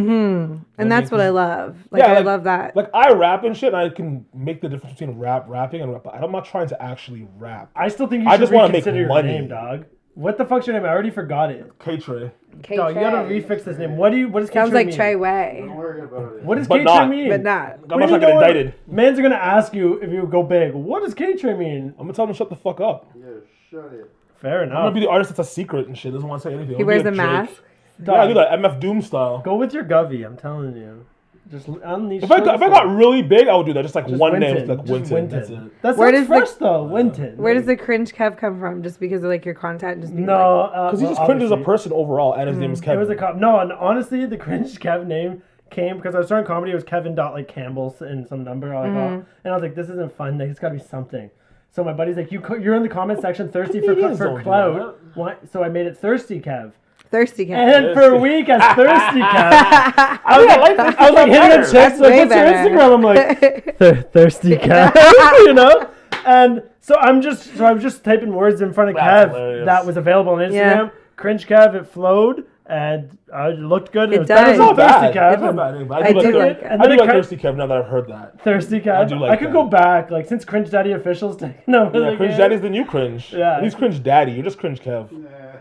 B: And that's what I love. Like
C: Yeah,
B: I
C: like-
B: love that.
C: like I rap and shit, and I can make the difference between rapping, and rap. But I'm not trying to actually rap.
A: I still think you
C: I
A: should
C: just wanna make
A: reconsider your
C: money.
A: name, dog. What the fuck's your name? I already forgot it.
C: K-Trey.
A: Dog, you gotta refix this name. What does
B: Sounds
A: K-Trey
B: like
A: mean?
B: Trey Way,
D: Don't worry about it.
A: What does
C: But
A: K-Trey
C: not.
A: mean?
B: but not.
C: I'm
A: What
C: not
A: do you
C: gonna get
A: know
C: indicted.
A: Man's gonna ask you if you go big. What does K-Trey mean?
C: I'm gonna tell him to shut the fuck up.
D: Yeah, shut it.
A: Fair
C: I'm
A: enough.
C: gonna be the artist that's a secret and shit. Doesn't want to say anything.
B: He
C: I'm gonna
B: wears
C: be
B: a
C: like Drake.
B: mask.
C: Yeah, I do that MF Doom style.
A: Go with your Govy, I'm telling you. Just unleash.
C: If I got really big, I would do that. Just like one name,
A: Winton.
C: like
A: Just
C: Winton. That's it.
A: That's
B: Where
A: not
B: does the-
A: fresh though, Winton.
B: Where does the cringe Kev come from? Just because of like your content? Just being
A: No,
B: like,
C: Because he just cringes as a person overall, and his name is
A: It
C: Kevin.
A: was a cop. No, and honestly, the cringe Kev name came because I was starting comedy. It was Kevin dot like Campbell's and some number. I was like, oh. And I was like, this isn't fun. Like, it's got to be something. So my buddy's like, you're in the comment section thirsty for
C: Comedians don't do
A: clout. What? So I made it Thirsty Kev.
B: thirsty Kev.
A: And then for a week as Thirsty Kev,
C: I
A: I was like hitting the chicks.
B: That's
A: Like,
B: way
A: what's your
B: better.
A: Instagram? I'm like, Thirsty Kev. You know. And so I'm just typing words in front of
C: That's
A: Kev
C: hilarious.
A: that was available on Instagram.
B: Yeah.
A: Cringe Kev, it flowed and it looked good. And
B: It
A: it was better
B: does.
A: than
C: It's not
A: Thirsty
C: bad.
A: Kev.
C: It's not bad. I
B: I do like it.
C: I
A: And
C: do
A: then
C: like
A: it
C: Thirsty Kev now that I've heard that.
A: Thirsty Kev.
C: I do like
A: I could
C: that.
A: go back, like since Cringe Daddy officials taking over
C: Yeah,
A: the
C: Cringe
A: game.
C: Daddy's the new cringe.
A: Yeah.
C: And he's Cringe Daddy. You're just Cringe Kev.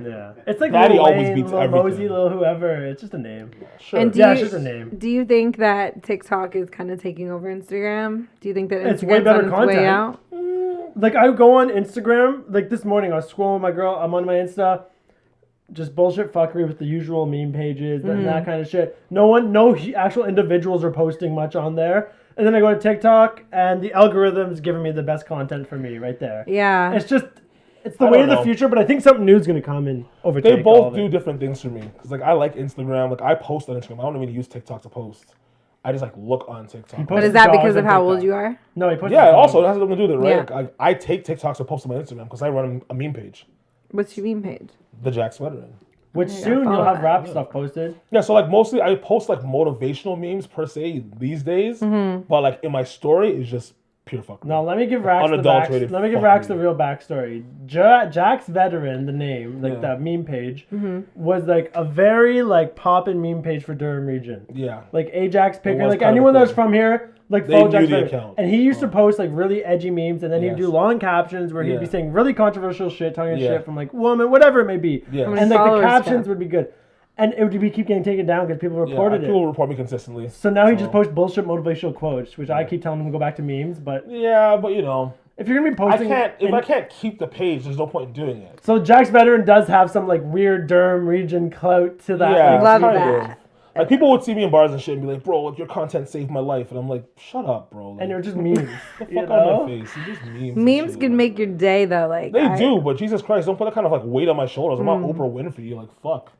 A: Yeah, it's like
C: Daddy
A: Lil
C: always
A: Wayne,
C: beats
A: Lil
C: everything.
A: Mosey, Lil whoever. It's just a name.
C: Sure.
B: And do
A: Yeah,
B: you,
A: it's just a name.
B: Do you think that TikTok is kind of taking over Instagram? Do you think that
A: It's
B: Instagram's
A: way better
B: on its
A: content.
B: way out?
A: Like I go on Instagram, like this morning I was scrolling with my girl. I'm on my Insta, just bullshit fuckery with the usual meme pages and that kind of shit. No actual individuals are posting much on there. And then I go to TikTok, and the algorithm's giving me the best content for me right there.
B: Yeah.
A: It's the
C: I
A: way
C: don't
A: of the
C: know.
A: future, but I think something new is gonna come and overtake
C: They
A: all
C: both
A: of
C: do
A: it.
C: different things for me. Because like I like Instagram. Like I post on Instagram. I don't even use TikTok to post. I just like look on TikTok.
B: But is that because of how old you are?
A: No, he puts
C: Yeah, also it has something to do with it, right?
B: Yeah.
C: Like, I take TikToks to post on my Instagram because I run a meme page,
B: What's your meme page?
C: the Jack Sweaterin.
A: which
B: Yeah,
A: soon
B: follow
A: you'll have
B: that.
A: rap stuff posted.
C: Yeah, so like mostly I post like motivational memes per se these days, but like in my story it's just pure fuckery.
A: No, let me give Raxx
C: Unadulterated
A: let me give Raxx the real backstory. Jack's Veteran, the name, like that meme page, was like a very like poppin' meme page for Durham region.
C: Yeah.
A: Like Ajax picker,
C: was
A: like
C: kind of
A: anyone
C: a
A: that's
C: thing.
A: from here, like
C: They
A: follow
C: knew
A: Jack's
C: the
A: Veteran.
C: account.
A: And he used to post like really edgy memes, and then he'd
C: Yes.
A: do long captions where he'd be
C: Yeah.
A: saying really controversial shit, talking
C: Yeah.
A: shit from like woman, whatever it may be.
C: Yeah. How
B: many
A: And like the
B: followers does he
A: captions
B: have?
A: would be good. And it would keep getting taken down because people reported
C: People
A: it.
C: report me consistently.
A: So now he just posts bullshit motivational quotes, which I keep telling him to go back to memes. But
C: Yeah, but you know,
A: if you're gonna be
C: I
A: posting,
C: can't. If I can't keep the page, there's no point in doing it.
A: So Jack's Veteran does have some like weird Durham region clout to that.
C: Yeah,
A: like,
B: Love
C: kind
B: that.
C: of. Like people would see me in bars and shit and be like, "Bro, like your content saved my life," and I'm like, "Shut up, bro." Like,
A: and they're just memes.
C: fuck
A: you
C: out
A: know?
C: of my face. It's just memes. and
B: Memes
C: shit,
B: can
C: like.
B: make your day though. Like
C: They do, but Jesus Christ, don't put that kind of like weight on my shoulders. I'm
B: Mm.
C: not Oprah Winfrey. Like fuck.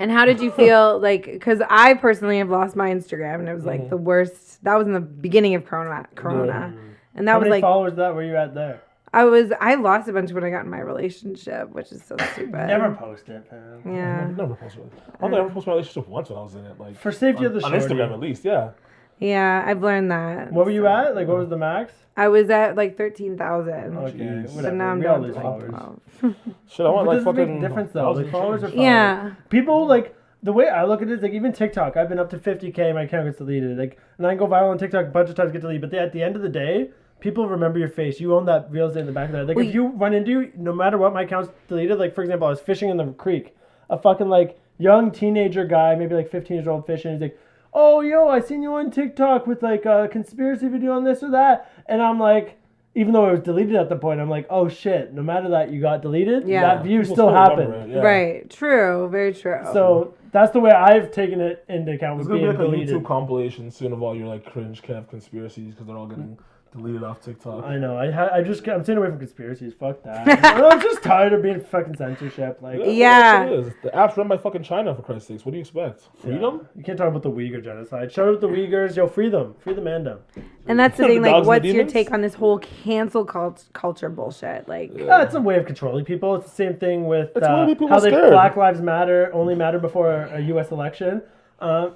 B: And how did you feel like? Because I personally have lost my Instagram, and it was like the worst. That was in the beginning of Corona, and that
A: How
B: was
A: many
B: like
A: followers that were you at there?
B: I lost a bunch when I got in my relationship, which is so stupid.
A: Never post it, man.
B: Yeah.
C: Never posted it. I don't think I ever posted my relationship once when I was in it. Like
A: For safety of the
C: on
A: shorty.
C: Instagram at least, yeah.
B: Yeah, I've learned that.
A: What were you at? Like, what was the max?
B: I was at like 13,000.
A: Okay,
C: Jeez.
A: whatever.
B: But now I'm
A: we all
B: down
A: lose
B: to
A: followers.
B: like 12.
C: Shit, I want
A: But
C: like
A: does it
C: fucking
A: make a difference though? Like
C: 1,000
A: followers are
C: shit.
A: followers.
B: Yeah.
A: People like the way I look at it is like even TikTok. I've been up to 50K. My account gets deleted. Like, and I can go viral on TikTok a bunch of times, get deleted. But at the end of the day, people remember your face. You own that real estate in the back of their head. Like
B: Well,
A: if you run into, no matter what, my account's deleted. Like for example, I was fishing in the creek. A fucking like young teenager guy, maybe like 15 years old fishing. He's like, "Oh yo, I seen you on TikTok with like a conspiracy video on this or that," and I'm like. Even though it was deleted at the point, I'm like, oh shit, no matter that you got deleted,
B: Yeah.
A: that view
C: People
A: still
C: remember
A: happened.
C: it, yeah.
B: Right. True. Very true.
A: So that's the way I've taken it into account
C: There's
A: with
C: gonna
A: being
C: be like a
A: deleted.
C: YouTube compilation soon of all your like CringeKev conspiracies because they're all getting deleted off TikTok.
A: I know. I'm staying away from conspiracies. Fuck that. I'm just tired of being fucking censorship. Like,
B: Yeah.
C: Well, it is. The app's run by fucking China for Christ's sakes. What do you expect? Freedom?
A: you can't talk about the Uyghur genocide. Shout out the Uyghurs. Yo, free them. Free the Mando.
B: and that's the
C: The
B: thing. Like,
C: dogs and the
B: what's your
C: demons?
B: take on this whole cancel culture bullshit? Like,
A: It's a way of controlling people. It's the same thing with
C: It's gonna make people
A: how they
C: scared.
A: Black Lives Matter only matter before a U.S. election.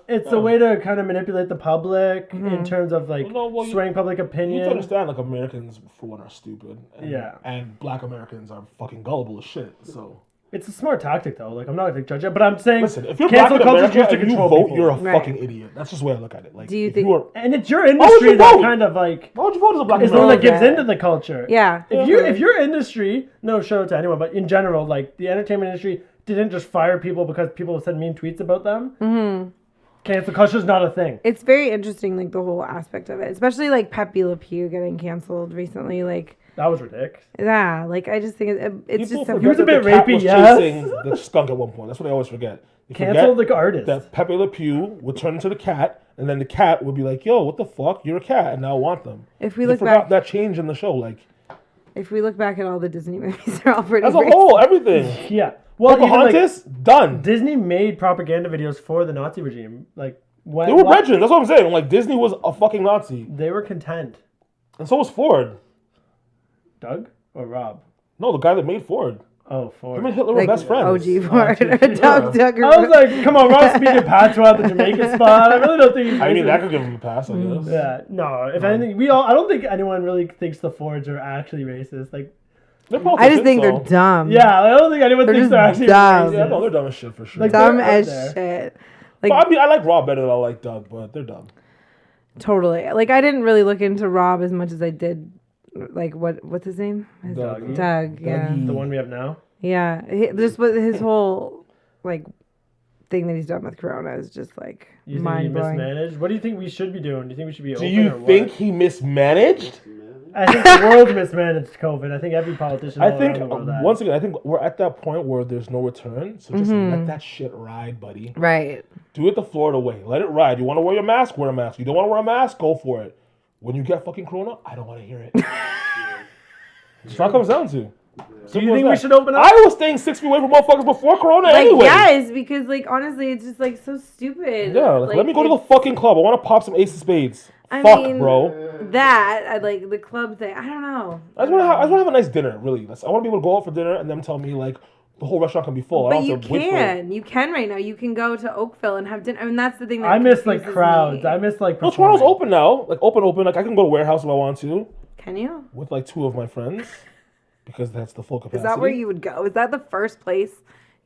A: It's a way to kind of manipulate the public in terms of like swaying public
C: You
A: opinion.
C: need to understand, like, Americans, for one, are stupid. And,
A: Yeah.
C: And black Americans are fucking gullible as shit, so...
A: It's a smart tactic, though. Like, I'm not going to judge it, but I'm saying
C: Listen, if you're black
A: cancel
C: in
A: culture is
C: America
A: used to
C: and you
A: control
C: vote,
A: people.
C: you're a
B: Right.
C: fucking idiot. That's just the way I look at it. Like,
B: Do you
C: if
B: think-
C: you are,
A: And it's your
C: would
A: industry
C: you
A: that
C: vote?
A: kind of like
C: why would you vote as a black
A: is the one
C: American?
A: that gives
B: that.
A: into the culture.
B: yeah.
A: If your industry, no shout out to anyone, but in general, like the entertainment industry didn't just fire people because people said mean tweets about them. Mm-hmm. Cancel culture is not a thing.
B: It's very interesting, like the whole aspect of it, especially like Pepe Le Pew getting canceled recently. Like,
A: That was ridiculous.
B: yeah, like I just think it's
C: People
B: just a
C: forget
A: He was a
C: that
A: bit
C: the cat
A: rapey,
C: was
A: yes.
C: chasing the skunk at one point. That's what I always forget. They
A: Canceled
C: forget
A: the artist.
C: that Pepe Le Pew would turn into the cat, and then the cat would be like, "Yo, what the fuck? You're a cat, and now I want them."
B: If we
C: They
B: look
C: forgot
B: back,
C: that change in the show, like
B: if we look back at all the Disney movies, they're all pretty.
C: as a
B: racist.
C: whole, everything.
A: Yeah. Well, even, like,
C: Pocahontas, done.
A: Disney made propaganda videos for the Nazi regime. Like when
C: They were brethren. That's what I'm saying. Like Disney was a fucking Nazi,
A: they were content.
C: and so was Ford.
A: Doug or Rob?
C: No, the guy that made Ford.
A: Oh, Ford.
C: Him and Hitler were best friends.
B: OG Ford.
A: OG.
B: Doug Tucker.
A: I was like, come on, Rob's speaking patois at the Jamaican spot. I really don't think he's
C: I mean,
A: racist.
C: that could give him a pass, I guess.
A: Yeah, no. If anything, I don't think anyone really thinks the Fords are actually racist. Like,
C: They're
B: I
C: politicians,
B: just think
C: so-
B: they're dumb.
A: yeah, I don't think anyone
B: They're
A: thinks they're
B: just
A: actually
B: dumb.
A: racist.
C: Yeah, no, they're dumb as shit for sure.
A: Like,
B: Dumb
A: they're
B: as
A: out
B: shit. Like,
C: But I mean, I like Rob better than I like Doug, but they're dumb.
B: totally. Like, I didn't really look into Rob as much as I did. Like, what's his name?
C: Doug.
B: Doug. Yeah.
A: The one we have now.
B: Yeah. Just with his whole like thing that he's done with Corona is just like
A: You think he
B: mind blowing.
A: mismanaged? What do you think we should be doing? Do you think we should be
C: Do
A: open
C: you
A: or
C: think
A: what?
C: he mismanaged?
A: I think the world mismanaged COVID. I think every politician.
C: I
A: all
C: think,
A: around the world has.
C: once again, I think we're at that point where there's no return. So just
B: Mm-hmm.
C: let that shit ride, buddy.
B: Right.
C: Do it the Florida way. Let it ride. You want to wear your mask? Wear a mask. You don't want to wear a mask? Go for it. When you get fucking Corona, I don't want to hear it. That's what it comes down to.
A: Do you think we should open up?
C: I was staying 6 feet away from motherfuckers before Corona
B: Like,
C: anyway.
B: yes, because like honestly, it's just like so stupid.
C: Yeah, like, let me go to the fucking club. I want to pop some Ace of Spades.
B: I
C: Fuck,
B: mean,
C: bro.
B: That I like the club thing. I don't know.
C: I just want to have a nice dinner, really. I want to be able to go out for dinner and them tell me, like, the whole restaurant can be full. I
B: But
C: don't
B: you
C: have to wait for it.
B: can. You can right now. You can go to Oakville and have dinner. I mean, that's the thing that
A: I miss like
B: confuses
A: crowds.
B: me.
A: I miss like.
C: No, Toronto's
A: performing.
C: open now. Like, open. Like, I can go to Warehouse if I want to.
B: Can you?
C: with like 2 of my friends because that's the full capacity.
B: Is that where you would go? Is that the first place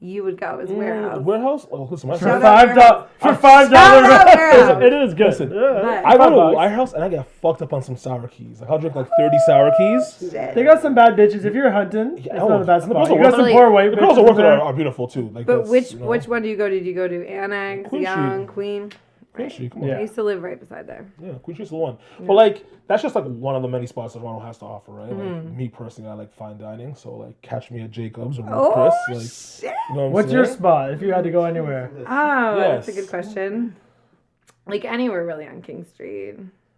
B: you would go? Is warehouse?
C: Warehouse? Oh, listen, my
A: For
B: Shout
C: friends.
B: out
A: $5, for
B: Shout out Warehouse.
A: $5, it is good.
C: Listen,
A: Yeah.
C: I go to
A: $5.
C: Warehouse and I get fucked up on some sour keys. Like I'll drink like 30 sour keys.
A: They got some bad bitches. If you're hunting, it's not the best
C: and the
A: spot.
C: girls
A: You got some
B: working-
A: poor white
C: The girls that
A: bitches
C: work there
A: there.
C: are beautiful too. Like
B: But
C: that's,
B: which
C: you know,
B: which one do you go to? Did you go to Annex,
C: Queen
B: Young,
C: Street.
B: Queen?
C: Queen Street, come on.
A: Yeah.
B: I used to live right beside there.
C: Yeah, Queen Street's the one. But like that's just like one of the many spots that Toronto has to offer, right?
B: Mm-hmm.
C: Like me personally, I like fine dining, so like catch me at Jacob's or
B: Oh,
C: Chris. Like,
B: shit.
C: you know what I'm
A: What's your
C: saying?
A: spot if you had to go anywhere?
B: Oh, that's a
C: Yes.
B: good question. Like anywhere really on King Street.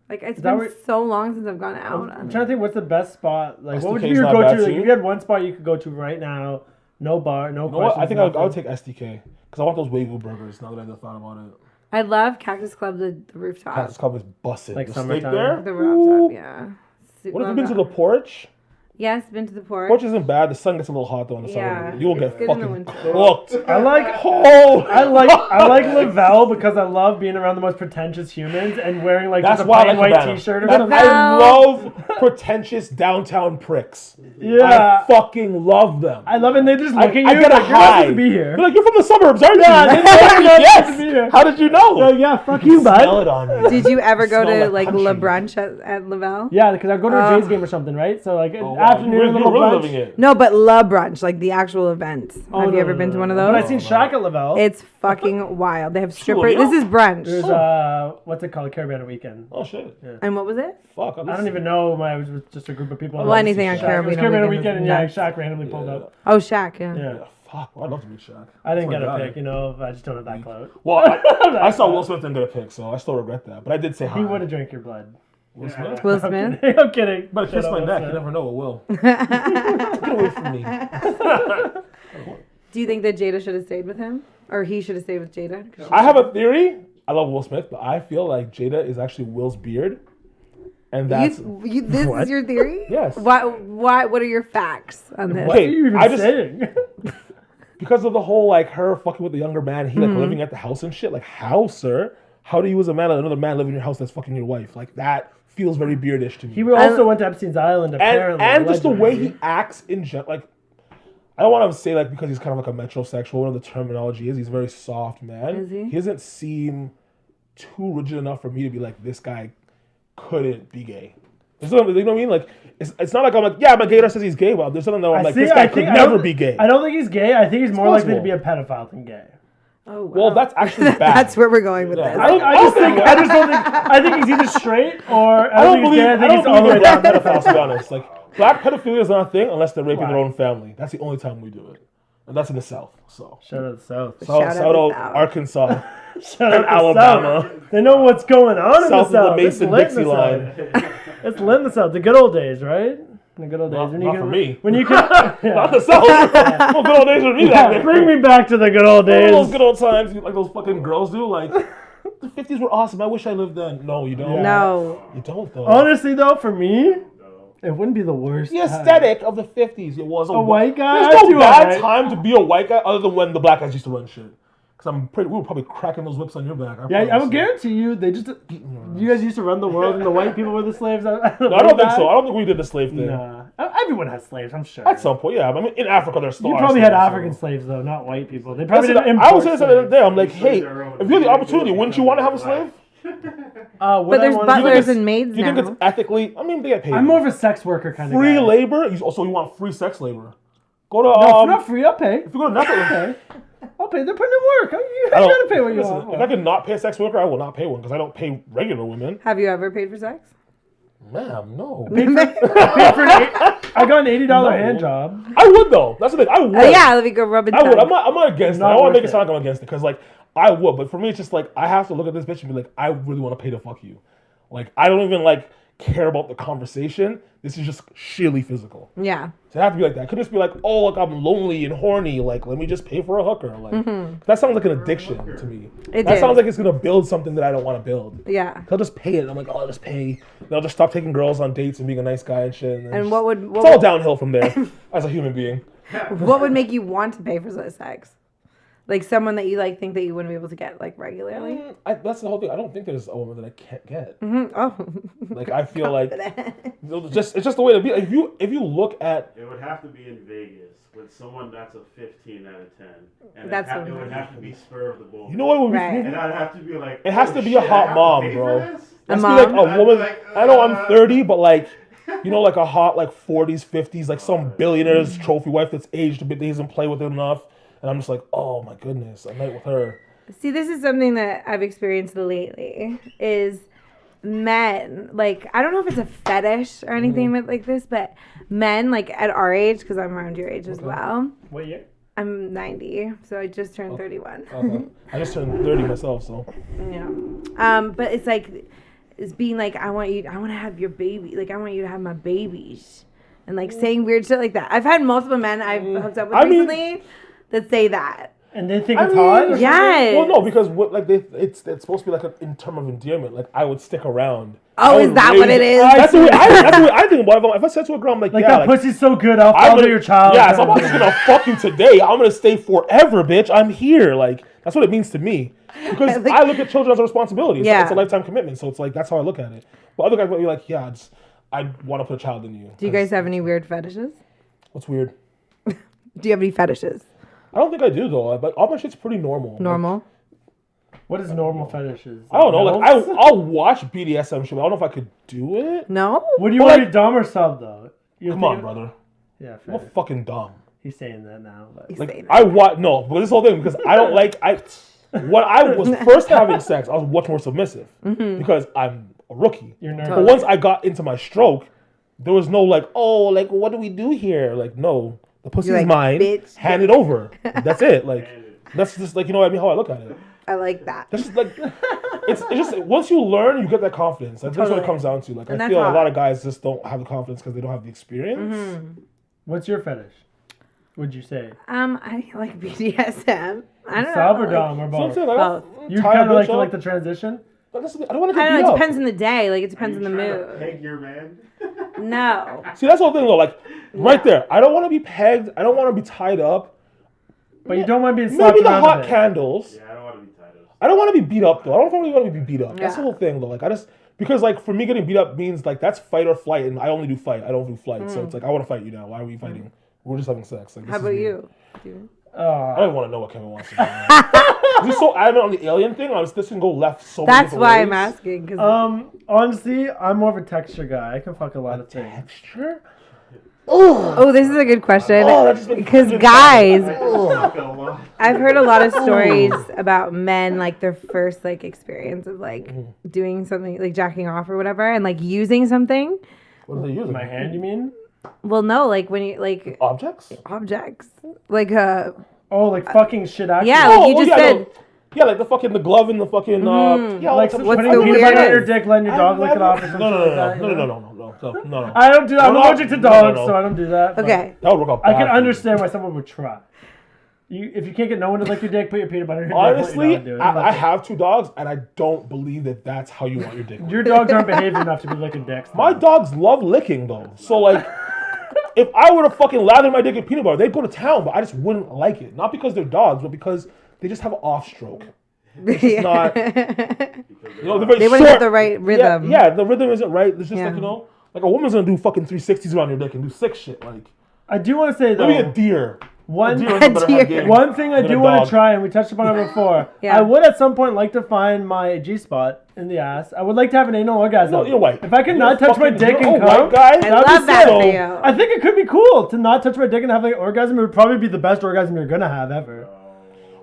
B: Like it's
A: that
B: been
A: where-
B: so long since I've gone out.
A: I'm trying to think what's the best spot. Like, what would be
C: SDK's
A: your
C: not
A: go-to?
C: bad
A: Like,
C: too.
A: if you had one spot you could go to right now, no bar, no
C: You know what?
A: questions.
C: I think I would
A: nothing.
C: take SDK because I want those Wagyu burgers. Now that I've thought about it,
B: I love Cactus Club, the rooftop.
C: Cactus Club is busted.
A: Like
C: the steak
A: summertime.
C: there.
B: The
C: Ooh.
B: rooftop, yeah.
C: What have you been to the porch?
B: Yes, been to the porch.
C: Porch isn't bad. The sun gets a little hot though on the
B: Yeah,
C: summer. You will
B: it's
C: get
B: good in the
C: fucking
B: winter.
C: cooked.
A: I like
C: Oh,
A: I like Lavelle because I love being around the most pretentious humans and wearing like
C: that's
A: just a
C: why I
A: plain
C: like
A: white
C: Havana.
A: t-shirt or
C: That-
A: something.
C: I love pretentious downtown pricks.
A: Yeah.
C: I fucking love them.
A: I love it. And they just look at you
C: I get a
A: like, you're not
C: high.
A: supposed to be here.
C: You're like, you're from the suburbs, aren't
A: Yeah,
C: you?
A: they know you're not supposed to be here.
C: Yes. How did you know?
A: Yeah, yeah, fuck you,
C: Smell
A: bud.
C: it on you.
B: Did you ever go
C: Smell
B: to
C: like
B: like Le
C: country.
B: Brunch at Lavelle?
A: Yeah, because I go to a
B: Oh.
A: Jays game or something, right? So like
C: Oh, wow.
A: afternoon,
C: You're
A: little
C: really
A: brunch.
C: living it.
B: No, but Le Brunch, like the actual event.
A: Oh,
B: Have
A: no,
B: you ever
A: no,
B: been
A: no,
B: to one of
A: no.
B: those?
A: But I seen Shaq at Lavelle.
B: It's fucking wild. They have
C: Sure,
B: strippers.
C: yeah.
B: This is brunch.
A: There's what's it called? Caribbean weekend.
C: Oh shit.
B: And what was it?
C: Fuck.
A: I don't even know. I was with just a group of people.
B: Well, anything on
A: It was
B: Caribbean
A: Caribbean
B: weekend
A: weekend,
B: is
A: and yeah,
B: nuts.
A: Shaq randomly pulled up.
B: Oh, Shaq, yeah.
A: Yeah.
C: Yeah, fuck. I'd love to meet Shaq.
A: I didn't
C: That's
A: get
C: my
A: a
C: guy.
A: pick, you know. I just don't have that clout.
C: Well, I saw Will Smith didn't get a pick, so I still regret that. But I did say hi.
A: He would have drank your blood.
C: Will Smith?
B: Will Smith?
A: I'm kidding.
C: But kiss
A: Shout
C: my
A: out
C: neck.
A: Will
C: You
A: Smith.
C: never know. It will. Get away from me.
B: Do you think that Jada should have stayed with him? Or he should have stayed with Jada? 'Cause
C: I have a theory. I love Will Smith, but I feel like Jada is actually Will's beard, and that's
B: this
A: What?
B: is your theory?
C: Yes.
B: Why? What are your facts on this?
A: What are
C: Okay,
A: you even
C: I just-
A: saying?
C: because of the whole like her fucking with the younger man, he like living at the house and shit. Like, how, sir? How do you as a man let another man live in your house that's fucking your wife? Like that feels very beardish to me.
A: He also went to Epstein's Island, apparently.
C: and just the way
A: allegedly.
C: he acts in general, like I don't want to say like because he's kind of like a metrosexual. Whatever the terminology is, he's a very soft man.
B: Is he?
C: He doesn't seem too rigid enough for me to be like this guy couldn't be gay. There's something, you know what I mean? Like it's not like I'm like yeah, my gaydar says he's gay. Well, there's something that I'm like this guy could never be gay.
A: I don't think he's gay. I think he's more likely to
C: possible.
A: be a pedophile than gay.
B: Oh, wow.
C: Well, that's actually bad.
B: That's where we're going with
C: Yeah.
B: this.
A: I just don't think. I think he's either straight or
C: I don't believe.
A: he's gay. I
C: I
A: think
C: don't
A: he's all the
C: believe
A: way
C: in
A: down.
C: black pedophiles. To be honest, like black pedophilia is not a thing unless they're raping their
A: Why?
C: own family. That's the only time we do it, and that's in the South. So
A: Shout out the South.
C: shout
B: Shout out
C: out
B: the South.
C: Arkansas,
A: Shout
C: and
A: out the
C: Alabama.
A: South. They know what's going on in
C: South
A: the
C: of the
A: South. It's lit in
C: Mason-Dixie
A: the
C: line.
A: South. It's lit in the South. The good old days, right? The good old days.
C: Not-
A: when
C: not
A: you
C: for
A: can,
C: me.
A: When you can.
C: Not
A: Yeah.
C: the South. No good old days with me back
A: Yeah,
C: there.
A: bring me back to the good old
C: Remember those
A: days.
C: good old times, like those fucking girls do. Like the 50s were awesome. I wish I lived then. No, you don't.
B: No.
C: You don't though.
A: Honestly, though, for me, it wouldn't be the worst.
C: The
A: time.
C: aesthetic of the 50s, it was
A: A white guy?
C: There's
A: I'd
C: no
A: do
C: bad
A: alright.
C: time to be a white guy other than when the black guys used to run shit. Because we were probably cracking those whips on your back.
A: Yeah, I
C: promise
A: would
C: you.
A: guarantee you, they just. You guys used to run the world, and the white people were the slaves.
C: No, I don't think so. I don't think we did the slave thing.
A: Nah, everyone has slaves. I'm sure.
C: At some point, yeah. I mean, in Africa, there's still
A: You
C: are
A: probably had
C: slaves, so-
A: African slaves though, not white people. They probably
C: Listen,
A: didn't
C: I was
A: import
C: saying the other
A: slaves.
C: day, I'm like, hey, if you had the opportunity, wouldn't you want to have a slave?
B: But there's butlers and maids
C: You think
B: now.
C: it's ethically? I mean, they get paid.
A: I'm more of a sex worker kind of
C: free
A: guy.
C: labor. You also you want free sex labor. Go to
A: No, not free. I'll pay.
C: if you go to Netflix.
A: I'll pay. They're putting in work. You
C: I don't-
A: gotta pay what you
C: listen,
A: want.
C: If I could not pay a sex worker, I will not pay one because I don't pay regular women.
B: Have you ever paid for sex?
C: Ma'am, no.
A: I got an $80
C: No.
A: hand job.
C: I would though. That's the thing. I would.
B: Yeah, let me go rub it
C: I would.
B: down.
C: I'm not against it.
A: Not
C: I don't want to
A: worth
C: make it sound like I'm against it because like I would, but for me it's just like I have to look at this bitch and be like, I really want to pay to fuck you. Like I don't even like care about the conversation. This is just sheerly physical.
B: Yeah.
C: So it have to be like that. It couldn't just be like, oh, like I'm lonely and horny. Like, let me just pay for a hooker. Like, that sounds like an addiction to me.
B: It
C: that
B: is.
C: sounds like it's gonna build something that I don't want to build.
B: Yeah.
C: I'll just pay it. I'm like, oh, I'll just pay. Then I'll just stop taking girls on dates and being a nice guy and shit. And,
B: And
C: just-
B: what would
C: it's all
B: what
C: downhill from there as a human being.
B: would make you want to pay for sex? Like someone that you like think that you wouldn't be able to get like regularly.
C: That's the whole thing. I don't think there's a woman that I can't get.
B: Oh,
C: Like I feel like it's just the way to be. Like, if you look at,
D: it would have to be in Vegas with someone that's a 15 out of 10, and
B: That's
D: it would have to be spur of the moment.
C: you know what would be,
B: Right.
D: And I'd have to be like,
C: it has
D: oh,
C: to be
D: shit,
C: a hot
D: I have to
C: mom,
D: pay
C: bro.
D: for this?
C: It has
B: A
C: to be like
B: mom?
C: a woman.
D: I'd be like,
C: I know I'm 30, but like, you know, like a hot like 40s, 50s, like some billionaire's trophy wife that's aged a bit, that he doesn't play with it enough, and I'm just like, oh my goodness, a night with her.
B: see, this is something that I've experienced lately. Is men like I don't know if it's a fetish or anything like this, but men like at our age, because I'm around your age as well.
A: What year?
B: I'm 90, so I just turned 31.
C: Okay. I just turned 30 myself, so.
B: Yeah. But it's like, it's being like, I want to have your baby. Like, I want you to have my babies. And like saying weird shit like that. I've had multiple men I've hooked up with recently that say that.
A: And they think it's hot?
B: Yes.
C: Well, no, because it's supposed to be like in term of endearment. Like I would stick around.
B: Oh,
C: I
B: is
C: would
B: that what
C: raise-
B: it is?
C: That's the way I think about it. If I said to a girl, I'm like,
A: Like,
C: yeah,
A: that pussy's so good, I'll
C: I'm
A: father
C: gonna-
A: your child.
C: Yeah, so I'm not just gonna fuck you today. I'm gonna stay forever, bitch. I'm here. Like that's what it means to me. Because
B: Like-
C: I look at children as a responsibility.
B: Yeah.
C: It's a lifetime commitment. So it's like that's how I look at it. But other guys might be like, yeah, I want to put a child in you.
B: Do you guys have any weird fetishes?
C: What's weird?
B: Do you have any fetishes?
C: I don't think I do though. But all my shit's pretty normal. Like,
B: Normal?
A: What is normal fetishes?
C: I don't know. Like
A: Elves?
C: I'll watch BDSM shit. But I don't know if I could do it.
B: No?
A: What do you
C: But,
A: want to
C: like-
A: be, dom or sub, though?
C: Come on, brother.
A: Yeah,
C: I'm a
A: fair.
C: fucking dumb.
A: He's saying that now. But.
B: He's
C: Like
B: saying
C: I watch but this whole thing because I don't like when I was first having sex, I was much more submissive because I'm a rookie.
A: You're
C: But
A: nervous.
C: once I got into my stroke, there was no like, oh, like what do we do here? Like no, the pussy's
B: You're like,
C: mine.
B: bitch.
C: Hand it over. That's it. Like that's just like you know what I mean how I look at it.
B: I like that.
C: That's just like it's just once you learn, you get that confidence. That's what
B: Totally.
C: it comes down to. Like
B: And
C: I
B: that's
C: feel a
B: hot.
C: lot of guys just don't have the confidence because they don't have the experience.
A: What's your fetish? Would you say?
B: I like BDSM. I don't
A: Sub
B: know.
A: or dom or
C: So I'm
A: both?
C: saying, like,
B: Both.
A: You
C: tie a
A: kind of
C: bitch
A: like
C: up.
A: the transition?
C: I don't want to
B: I
C: get
B: don't
C: beat
B: know. It
C: up.
B: depends on the day. Like, it depends on the
D: Trying to
B: mood.
D: peg your man.
B: No.
C: See, that's the whole thing though. Like, right there, I don't want to be pegged. I don't want to be tied up.
A: But you don't want to be slapped
C: Maybe the
A: around
C: hot
A: a bit.
C: candles.
D: Yeah, I don't want to be tied up.
C: I don't want to be beat up though. I don't really want to be beat up. That's the
B: Yeah.
C: whole thing though. Like, because like for me getting beat up means like that's fight or flight, and I only do fight. I don't do flight. So it's like I want to fight you now. Why are we fighting? We're just having sex. Like, this
B: How
C: is
B: about
C: weird.
B: you? Do
C: I don't even want to know what Kevin wants to do. He's so adamant on the alien thing. This can go left so many
B: That's
C: different
B: why
C: ways.
B: I'm asking. Cause
A: Honestly, I'm more of a texture guy. I can fuck a lot of things.
C: Texture?
B: oh, this is a good question.
C: Oh, that just makes me
B: Because
C: feel
B: guys,
D: Oh.
B: I've heard a lot of stories about men, like their first like experience of like doing something, like jacking off or whatever, and like using something.
C: What are they using?
A: My hand, you mean?
B: Well, no, like when you like
C: Objects?
B: objects, like
A: Oh, like fucking shit actually.
B: yeah, like you just
C: yeah,
B: said.
C: no. Yeah, like the glove and the fucking yeah,
A: Like
C: all that
B: what's
A: putting
B: the
A: peanut butter on your
B: weirdest?
A: dick, letting your dog lick it off or something
C: No,
A: like that. you know?
C: no.
A: I don't do that. I'm
C: No,
A: allergic to
C: no,
A: dogs,
C: no.
A: so I don't do that. but
B: Okay.
C: That would work out.
A: I
C: bad
A: can
C: for you.
A: understand why someone would try. If you can't get no one to lick your dick, put your peanut butter in your
C: Honestly,
A: dick. Let your dog do it.
C: I have 2 dogs, and I don't believe that that's how you want your dick.
A: Your dogs aren't behaved enough to be licking dicks.
C: My dogs love licking though, so like, if I were to fucking lather my dick in peanut butter, they'd go to town, but I just wouldn't like it. Not because they're dogs, but because they just have an off stroke. It's not. You know, they're very
B: They wouldn't
C: short.
B: get the right rhythm.
C: Yeah, the rhythm isn't right. It's just
B: Yeah.
C: like, you know, like a woman's gonna do fucking 360s around your dick and do sick shit. Like,
A: I do want to say
C: maybe a
A: though,
C: deer.
A: one
C: Deer has a better
B: deer.
C: head game
A: one thing I
C: than
A: do
C: a
A: want
C: dog.
A: to try, and we touched upon it before.
B: Yeah.
A: I would at some point like to find my G spot in the ass. I would like to have an anal orgasm.
C: No, you're white.
A: If I could
C: You're
A: not touch my
C: fucking-
A: dick
C: you're
A: and
C: a
A: come,
C: white guy.
B: I
A: that'd be
B: love that
A: sick.
B: for you.
A: I think it could be cool to not touch my dick and have an orgasm. It would probably be the best orgasm you're gonna have ever.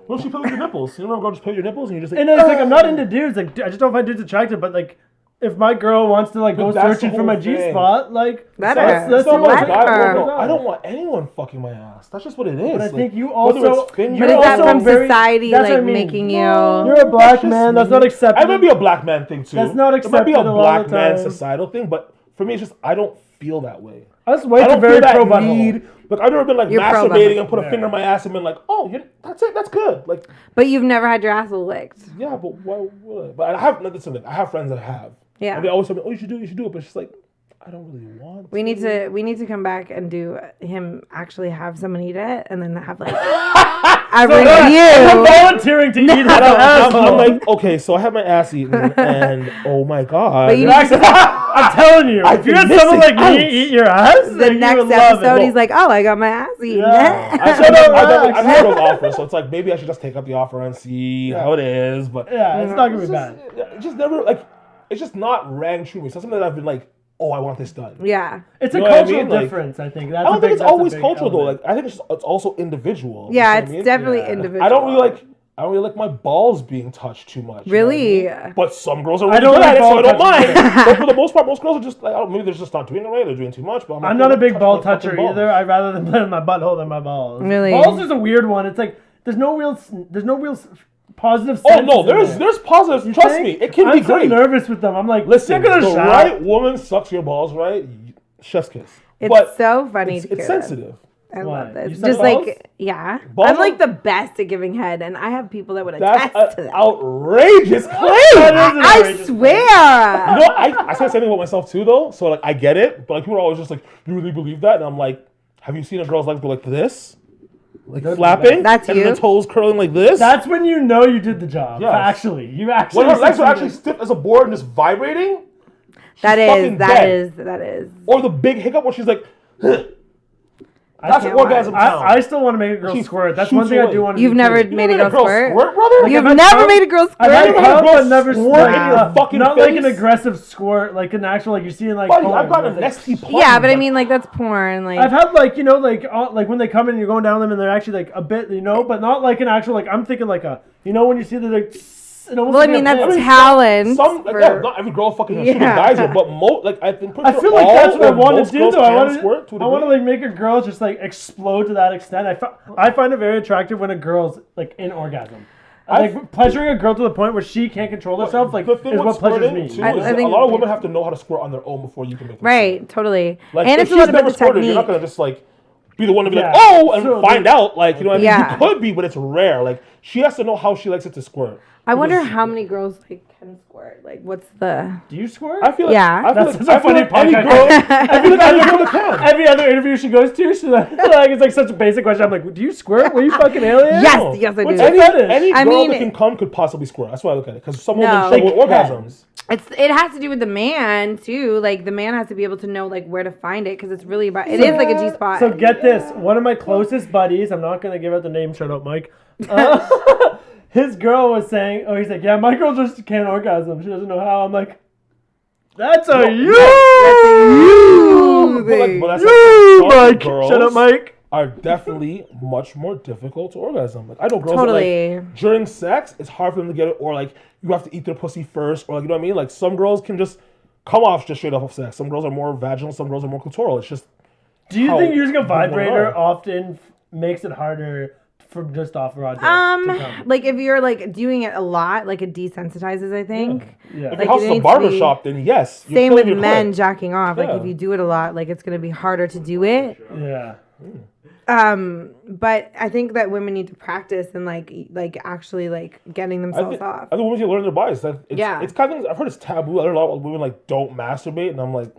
C: What if you play with your nipples? You remember go just play with your nipples and you're just like,
A: And it's like I'm not into dudes. Like I just don't find dudes attractive. But like, if my girl wants to like
C: But
A: go
C: that's the
A: searching for
C: whole
A: my G
C: thing.
A: spot, like
B: Let her.
A: let's
C: It's
A: see
C: not
A: what
C: like
B: Let
C: guy-
B: her.
C: no, I don't want anyone fucking my ass. That's just what it is.
A: But I
C: Like,
A: think you
C: whether
A: also.
C: it's fingers-
B: But
A: you're
B: is that
A: also
B: from
A: very-
B: society
A: that's what
B: like
A: I mean.
B: making you?
A: You're a black
C: That's just
A: man. That's
C: me.
A: not accepted.
C: I might be a black man thing too.
A: That's not
C: It might be
A: accepted
C: a
A: a lot
C: black
A: of
C: man
A: time.
C: societal thing, but for me, it's just I don't feel that way.
A: That's
C: I
A: way too
C: don't
A: very
C: feel
A: pro
C: that
A: butthole.
C: need. Like I've never been like
B: You're pro
C: masturbating
B: butthole.
C: and put a finger in my ass and been like, oh, that's it, that's good. Like,
B: But you've never had your asshole licked.
C: yeah, but why would I? But I have listen, I have friends that have.
B: Yeah.
C: And they always tell me, oh, you should do it. But it's just like, I don't really want.
B: We need to come back and do him actually have someone eat it and then have like a review.
A: I'm volunteering to eat it.
C: I'm like, okay, so I had my ass eaten, and oh my god.
B: But you
A: I'm telling you, if you had someone like me eat your ass,
B: the
A: then you
B: next
A: would love
B: episode,
A: it.
B: he's like, "Oh, I got my ass eaten."
A: Yeah.
C: I've had those offers, so it's like maybe I should just take up the offer and see how it is. But
A: Yeah, it's not gonna be bad.
C: It just never like it's just not rang true to me. It's not something that I've been like, oh, I want this done.
B: Yeah.
A: It's a
C: You know what I
A: cultural
C: mean? Like,
A: difference, I think.
C: I don't think it's always cultural though. Like I think it's also individual.
B: Yeah,
C: You know what
B: it's
C: I mean?
B: definitely
A: Yeah.
B: individual.
C: I don't really like my balls being touched too much. You know what I
B: Really?
C: mean? But some girls are
A: I
C: really
A: don't
C: good
A: like
C: at it, so
A: ball
C: I don't
A: touching
C: mind. But for the most part, most girls are just like, maybe they're just not doing it right. They're doing too much. But
A: I'm not a big
C: touch
A: ball
C: my fucking
A: toucher
C: balls.
A: either. I'd rather than play with my butthole than my balls.
B: Really?
A: Balls is a weird one. It's like there's no real positive.
C: Oh no,
A: sense in
C: there's positives. Trust me, it can
A: I'm
C: be great.
A: so nervous with them. I'm like,
C: Listen,
A: look at
C: the
A: a shot.
C: right woman sucks your balls, right? Chef's kiss.
B: It's
C: but
B: so funny
C: it's
B: to hear this.
C: sensitive.
B: I
A: Why?
B: love this.
A: You suck
B: Just
A: balls?
B: like, yeah.
C: Balls
B: I'm like
C: are-
B: the best at giving head, and I have people that would
C: That's
B: attest to
C: an
B: that.
C: outrageous claim.
B: I swear.
C: You know, I say the same thing about myself too, though. So like, I get it, but like people are always just like, "You really believe that?" And I'm like, "Have you seen a girl's legs go like this, like flapping,
B: That's
C: and
B: you?
C: the toes curling like this?"
A: That's when you know you did the job.
C: Yes.
A: Actually, you actually.
C: when her legs are actually
A: succeeded.
C: stiff as a board and just vibrating.
B: That
C: fucking
B: is,
C: dead.
B: that is.
C: Or the big hiccup where she's like,
A: I
C: that's
B: can't
C: orgasm
B: watch.
C: town.
A: I still want to make a girl
C: She
A: squirt. That's
C: shoots
A: one thing I
C: away.
A: do want to
B: You've
A: do.
B: never
A: too.
B: made a girl squirt?
C: brother?
B: You've
A: I've had
B: never
A: cum-
B: made a girl
A: I've had
B: squirt?
A: cum,
C: girl
A: but never
C: squirt
B: in
C: your fucking
A: not like an
C: face?
A: aggressive squirt, like an actual like you see in like.
C: Buddy,
A: porn,
C: I've gotten
A: where
C: an
A: it's like-
C: nesty
B: Yeah, but I mean, like, that's porn. Like,
A: I've had like like when they come in and you're going down them and they're actually like a bit but not like an actual like I'm thinking like a when you see the like. It almost
B: well, I
A: like
B: mean,
A: a
B: that's
A: pin.
B: talent.
C: Some like,
B: for-
C: yeah, not every girl fucking has
B: Yeah.
C: geyser, but like I think
A: I feel like that's what I want to do though. I want to like make a girl just like explode to that extent. I find it very attractive when a girl's like in orgasm. Like pleasuring a girl to the point where she can't control herself, like
C: the thing
A: is
C: with
A: what pleasures
C: squirting
A: me.
C: too
B: I
C: is that
B: think-
C: a lot of women have to know how to squirt on their own before you can make them
B: Right,
C: squirt.
B: totally.
C: Like
B: And
C: if
B: it's a
C: she's
B: little bit
C: never
B: the
C: squirted, you're not
B: technique.
C: gonna just like be the one to be
A: Yeah.
C: like, oh, and
A: So,
C: find out. Like, you know what I mean?
B: Yeah.
C: You could be, but it's rare. Like she has to know how she likes it to squirt.
B: I wonder how many girls like can squirt. Like, what's the?
A: Do you squirt?
C: I feel like
B: Yeah.
C: I feel
A: That's
C: like,
A: such a
C: I feel
A: funny
C: like any
A: podcast.
C: girl. I feel like any girl can.
A: Every other interview she goes to, she's like it's like such a basic question. I'm like, do you squirt? Were you fucking alien?
B: Yes, yes, I
A: What's
B: do.
A: your fetish?
C: Any
B: I
C: girl
B: mean-
C: that can come could possibly squirt. That's why I look at it. Because some
B: No.
C: women struggle with
A: Like
C: orgasms.
B: It has to do with the man too. Like the man has to be able to know like where to find it because it's really about. It is like a G spot.
A: So get this, one of my closest buddies, I'm not gonna give out the name, shut up, Mike. His girl was saying, he's like, yeah, my girl just can't orgasm. She doesn't know how. I'm like, that's a you.
C: But that's
A: You,
C: like, some
A: Mike.
C: girls
A: Shut up, Mike.
C: are definitely much more difficult to orgasm. Like I know girls
B: Totally.
C: that like during sex, it's hard for them to get it, or like you have to eat their pussy first, or like you know what I mean. Like some girls can just come off just straight off of sex. Some girls are more vaginal, some girls are more clitoral. It's just
A: Do you
C: how
A: think using a
C: women
A: vibrator
C: are.
A: often makes it harder for just off rod? to come?
B: Like if you're like doing it a lot, like it desensitizes. I think.
A: Yeah.
C: If
B: Like,
C: your house
B: it
C: is a
B: needs to
C: barber
B: be-
C: shop, then yes. you're
B: Same
C: killing
B: with
C: your
B: men
C: clit.
B: jacking off. Like
C: Yeah.
B: if you do it a lot, like it's gonna be harder to do it.
A: Yeah.
B: But I think that women need to practice and like actually like getting
C: I
B: themselves
C: think,
B: off.
C: I think women should learn their bodies.
B: Yeah.
C: It's kind of I've heard it's taboo. I heard a lot of women like don't masturbate, and I'm like,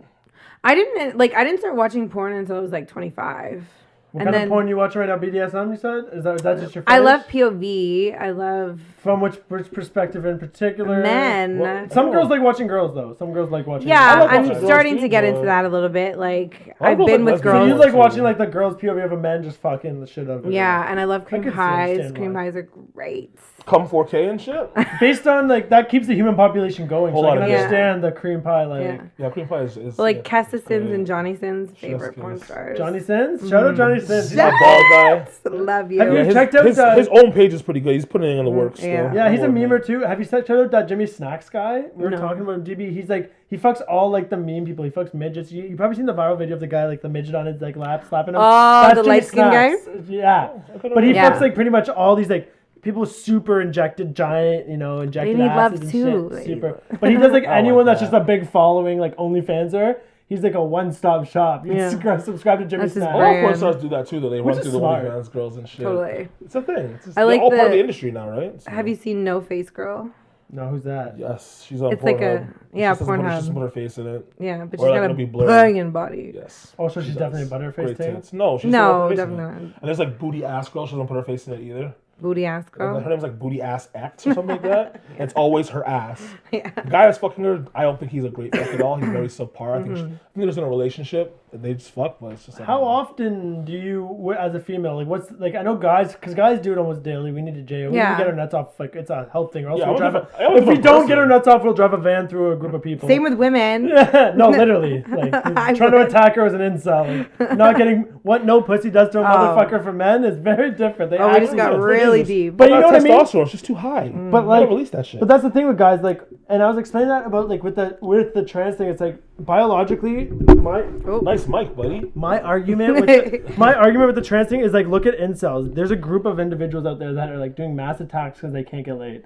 B: I didn't start watching porn until I was like 25.
A: What
B: And
A: kind
B: then-
A: of porn you watching right now? BDSM, you said? Is that just your
B: I
A: fetish?
B: love POV. I love
A: From which perspective in particular?
B: men.
C: Well,
A: Some girls like watching girls, though. Some girls like watching
B: Yeah,
C: I like
B: I'm
C: watching girls
B: starting
C: too,
B: to get
C: but-
B: into that a little bit. Like
C: I
B: I've
C: don't
B: been
C: like
B: with
C: lesbian
A: So
B: girls.
A: you
C: girls.
A: like watching like the girls POV of a man just fucking the shit out of it.
B: Yeah, and I love cream
A: could
B: pies.
A: understand
B: Cream
A: why.
B: pies are great.
C: come 4K and shit.
A: Based on like that keeps the human population going.
C: Whole
A: So I
C: lot
A: can
C: of it.
A: understand the cream pie like
B: Yeah.
C: Yeah, cream pie is
B: Well, like
C: yeah,
B: Kessa Sins
C: great.
B: and Johnny Sins, favorite
C: Just
B: porn
C: kidding.
B: stars.
A: Johnny Sins. Shout out Johnny Sins.
C: He's a bald guy.
B: Love you.
A: Have you
C: Yeah,
A: checked out
C: his own page is pretty good. He's putting it in the works.
B: yeah.
C: Still.
A: Yeah, he's a
C: I'm working on
A: memer
C: it.
A: too. Have you checked out that Jimmy Snacks guy? We were
B: No.
A: talking about him, DB. He's like he fucks all like the meme people. He fucks midgets. You probably seen the viral video of the guy like the midget on his like lap slapping him.
B: Oh,
A: That's
B: the
A: Jimmy
B: light-skinned guy?
A: Snacks. Yeah,
C: could've
A: but he
B: Yeah.
A: fucks like pretty much all these like people with super injected giant, injected
B: They need love
A: asses and
B: too.
A: shit. Super. But he does like anyone that's
C: that.
A: just a big following like OnlyFanser. He's like a one-stop shop. You
B: Yeah.
A: can subscribe to Jimmy
B: That's his
A: Snacks.
C: A lot of porn
B: brand.
C: stars do that too. Though they
A: Which
C: run
A: is
C: through the
A: smart.
C: OnlyFans girls and shit.
B: Totally.
C: It's a thing. It's just,
B: I like
C: they're all part of
B: the-
C: the industry now, right? So-
B: Have you seen No Face Girl?
A: No, who's that?
C: Yes, she's on
B: It's
C: Pornhub.
B: like a
C: She just
B: Pornhub.
C: doesn't put her face in it.
B: Yeah, but
C: Or
B: she's
C: like
B: got
C: it'll
B: a
C: be blurry.
B: banging body.
C: Yes.
A: Oh, so she's
C: She
A: definitely
C: does.
A: butterface
C: Great
A: too?
C: tits. No, she's
B: No,
C: not put her face in
B: definitely
C: it.
B: not.
C: And there's like booty ass girl. She doesn't put her face in it either.
B: Booty ass
C: Her
B: girl.
C: name's like Booty Ass X or something like that. And it's always her ass.
B: Yeah.
C: The guy that's fucking her, I don't think he's a great fuck at all. He's very subpar. I think
B: Mm-hmm.
C: they're just in a relationship and they just fuck, but it's just like
A: How often do you, as a female, like what's, like I know guys, because guys do it almost daily. We need to jail. We need
B: Yeah.
A: to get our nuts off. Like it's a health thing. Or else
C: Yeah,
A: we'll
C: I'm a
A: drive
C: different- I'm a
A: if we
C: different
A: don't
C: person.
A: get our nuts off, we'll drive a van through a group of people.
B: Same with women.
A: No, literally. Like
B: I
A: trying to
B: would.
A: attack her as an incel. Like, not getting what no pussy does to a motherfucker for men is very different. They
B: Oh, we just
A: actually-
B: got
C: it's
B: really
C: ridiculous.
B: deep.
A: But you know what I mean?
C: Testosterone's just too high.
A: But
C: You
A: like,
C: gotta release that shit.
A: but that's the thing with guys. Like, and I was explaining that about like with the trans thing. It's like biologically,
C: Nice mic, buddy.
A: my argument with the trans thing is like, look at incels. There's a group of individuals out there that are like doing mass attacks because they can't get laid.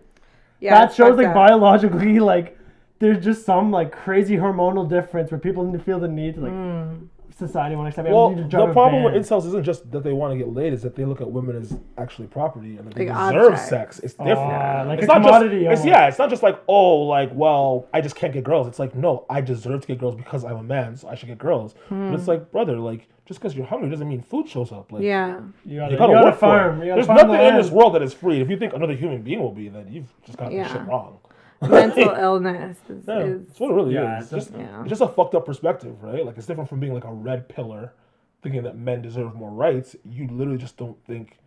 B: Yeah,
A: That
B: it's
A: shows
B: fucked
A: like
B: up.
A: biologically, like there's just some like crazy hormonal difference where people need to feel the need to like society want to accept me.
C: Well,
A: I need to
C: the
A: drive a
C: problem with
A: van.
C: incels isn't just that they want to get laid; is that they look at women as actually property and that they
B: Like
C: deserve
B: objects.
C: sex. It's different.
A: Like
C: it's
A: a
C: not
A: commodity.
C: Just, it's,
A: almost.
C: yeah, it's not just like well, I just can't get girls. It's like no, I deserve to get girls because I'm a man, so I should get girls. But it's like, brother, like just because you're hungry doesn't mean food shows up. Like,
B: Yeah.
A: You gotta,
C: you gotta work
A: farm.
C: for
A: You
C: it.
A: gotta
C: There's
A: farm
C: nothing
A: the
C: in this
A: land.
C: world that is free. If you think another human being will be, then you've just got
B: Yeah.
C: this shit wrong.
B: Mental illness is,
C: Yeah,
B: is
C: that's what it really
A: Yeah,
C: is.
A: it's
C: It's just a fucked up perspective, right? Like it's different from being like a red pillar, thinking that men deserve more rights. You literally just don't think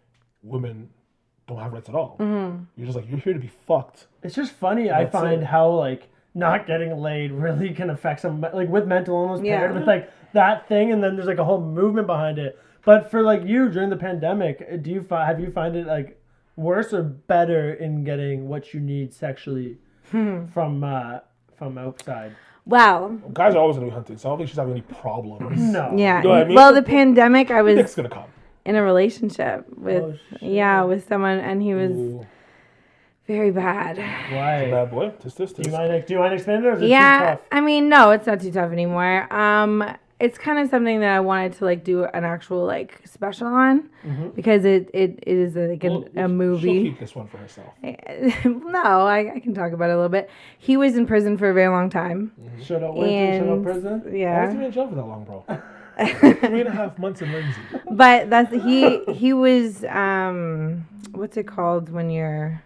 C: women don't have rights at all. You're just like, you're here to be fucked.
A: It's just funny. I
C: That's
A: find
C: it.
A: how like not getting laid really can affect some like with mental illness paired
B: Yeah.
A: with like that thing, and then there's like a whole movement behind it. But for like you during the pandemic, have you find it like worse or better in getting what you need sexually from outside?
B: Well,
C: Guys are always gonna be hunting, so I don't think she's having any problems.
A: No.
B: yeah.
C: You know what I mean?
B: Well, the pandemic, I
C: Dick's
B: was
C: gonna come.
B: in a relationship with
A: Oh, shit.
B: with someone, and he was
C: Ooh,
B: very bad.
A: Why?
C: bad boy. Tisk.
A: Do you mind explaining it, or is it too
B: Yeah,
A: tough?
B: I mean, no, it's not too tough anymore. It's kind of something that I wanted to like do an actual like special on because it is like a
C: She'll
B: movie.
C: keep this one for herself.
B: No, I can talk about it a little bit. He was in prison for a very long time.
A: Shut up, Winter. Shut up,
B: And
A: prison.
C: Why was
B: yeah,
C: he in jail for that long, bro? 3.5 months in Lindsay.
B: but that's he was what's it called when you're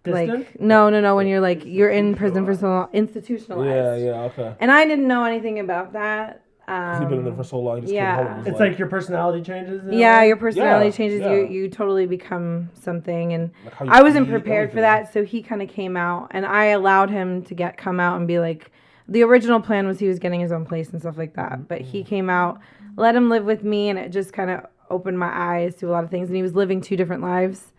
A: Distant?
B: like no when you're like you're in prison for so long, institutionalized.
C: Yeah, okay.
B: And I didn't know anything about that.
C: He's been in there for so long. He just
B: yeah.
C: came home. and was
A: It's like your personality changes. in a
B: Yeah,
A: way?
B: your personality
C: Yeah,
B: changes.
C: yeah.
B: You totally become something, and
C: Like how you
B: I wasn't
C: eat,
B: prepared for
C: everything.
B: that. So he kind of came out, and I allowed him to come out and be like. The original plan was he was getting his own place and stuff like that, but he came out, let him live with me, and it just kind of opened my eyes to a lot of things. And he was living 2 different lives,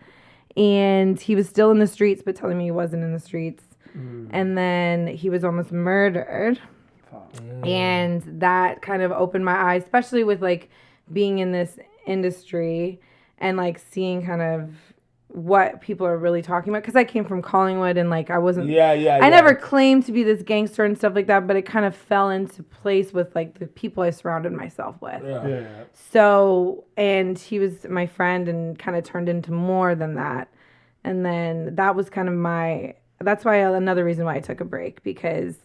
B: and he was still in the streets, but telling me he wasn't in the streets. And then he was almost murdered. And that kind of opened my eyes, especially with like being in this industry and like seeing kind of what people are really talking about. Because I came from Collingwood and like I wasn't, I never claimed to be this gangster and stuff like that, but it kind of fell into place with like the people I surrounded myself with.
C: Yeah.
B: So, and he was my friend and kind of turned into more than that. And then that was kind of that's why another reason why I took a break, because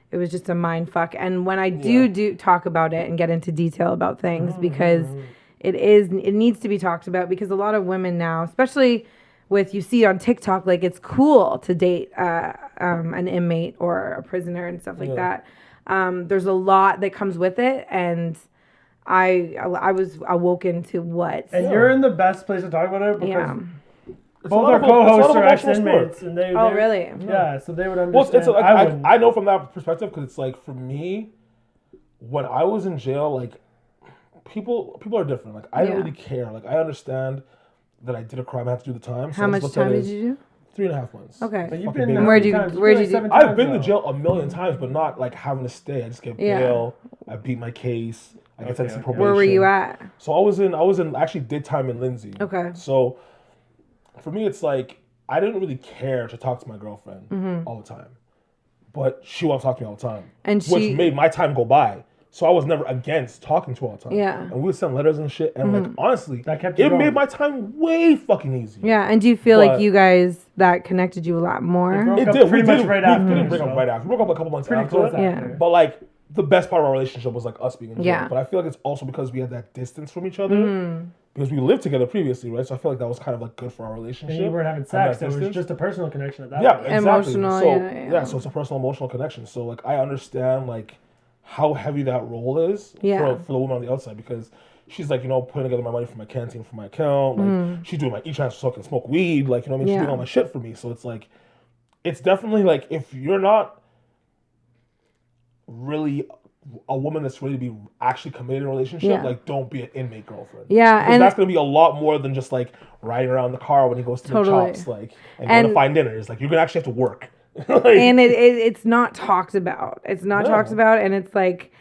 B: it was just a mind fuck. And when I do talk about it and get into detail about things, because it needs to be talked about, because a lot of women now, especially with, you see on TikTok, like it's cool to date an inmate or a prisoner and stuff like that. There's a lot that comes with it, and I was awoken to what.
A: And you're in the best place to talk about it because
B: Yeah.
A: both our co-hosts are ex-inmates, and they.
B: Oh,
A: they-
B: really?
A: Yeah, so they would
C: Well,
A: understand.
C: it's like,
A: I wouldn't.
C: I know from that perspective, because it's like, for me, when I was in jail, like people are different. Like I didn't
B: Yeah.
C: really care. Like I understand that I did a crime, I had to do the time. So
B: How
C: I
B: much
C: just looked at
B: time
C: it
B: did
C: as
B: you do?
C: 3.5 months.
B: Okay.
A: But you've
C: fucking
A: been
C: big.
A: there
B: Where'd
A: many
B: you-
A: times. You've
B: where'd
A: been
B: you
A: like
B: do-
A: 7
C: I've
A: times
C: been to
A: now.
C: jail a million times, but not like having to stay. I just get
B: Yeah.
C: bail. I beat my case. I get sent to
A: okay.
C: probation.
B: Where were you at?
C: So I was in actually did time in Lindsay.
B: Okay.
C: So for me, it's like I didn't really care to talk to my girlfriend all the time, but she wanted to talk to me all the time,
B: And
C: which
B: she-
C: made my time go by. So I was never against talking to her all the time.
B: Yeah.
C: And we would send letters and shit. And like, honestly,
A: That kept you
C: it
A: going.
C: made my time way fucking easy.
B: Yeah, and do you feel like
C: But-
B: you guys, that connected you a lot more?
A: broke
C: It
A: up
C: did.
A: pretty
C: We
A: much
C: didn't,
A: right
C: we
A: after,
C: didn't break
A: so.
C: up right after. We broke up a couple months
A: Pretty
C: after.
A: close
B: Yeah.
A: after.
C: But like, the best part of our relationship was like us being in jail.
B: Yeah.
C: But I feel like it's also because we had that distance from each other. Because we lived together previously, right? So I feel like that was kind of like good for our relationship.
A: And you weren't having
C: Having
A: sex.
C: that
A: It was
C: distance.
A: just a personal connection at that
C: Yeah,
A: point.
C: exactly.
B: Emotional,
C: So
B: yeah.
C: so it's a personal emotional connection. So like I understand like how heavy that role is
B: Yeah.
C: for the woman on the outside, because she's like, you know, putting together my money for my canteen, for my account. Like she's doing my e-transfer so I can smoke weed. Like, you know what I mean? She's
B: Yeah.
C: doing all my shit for me. So it's like, it's definitely like, if you're not really a woman that's ready to be actually committed in a relationship,
B: Yeah.
C: like don't be an inmate girlfriend.
B: Yeah,
C: Because
B: and
C: that's gonna be a lot more than just like riding around the car when he goes to
B: Totally.
C: the chops, like, and going to
B: And-
C: find dinners. Like you're gonna actually have to work. Like,
B: and it's not talked about. It's not
C: No.
B: talked about, and it's like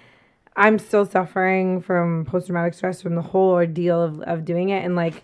B: I'm still suffering from post-traumatic stress from the whole ordeal of doing it, and like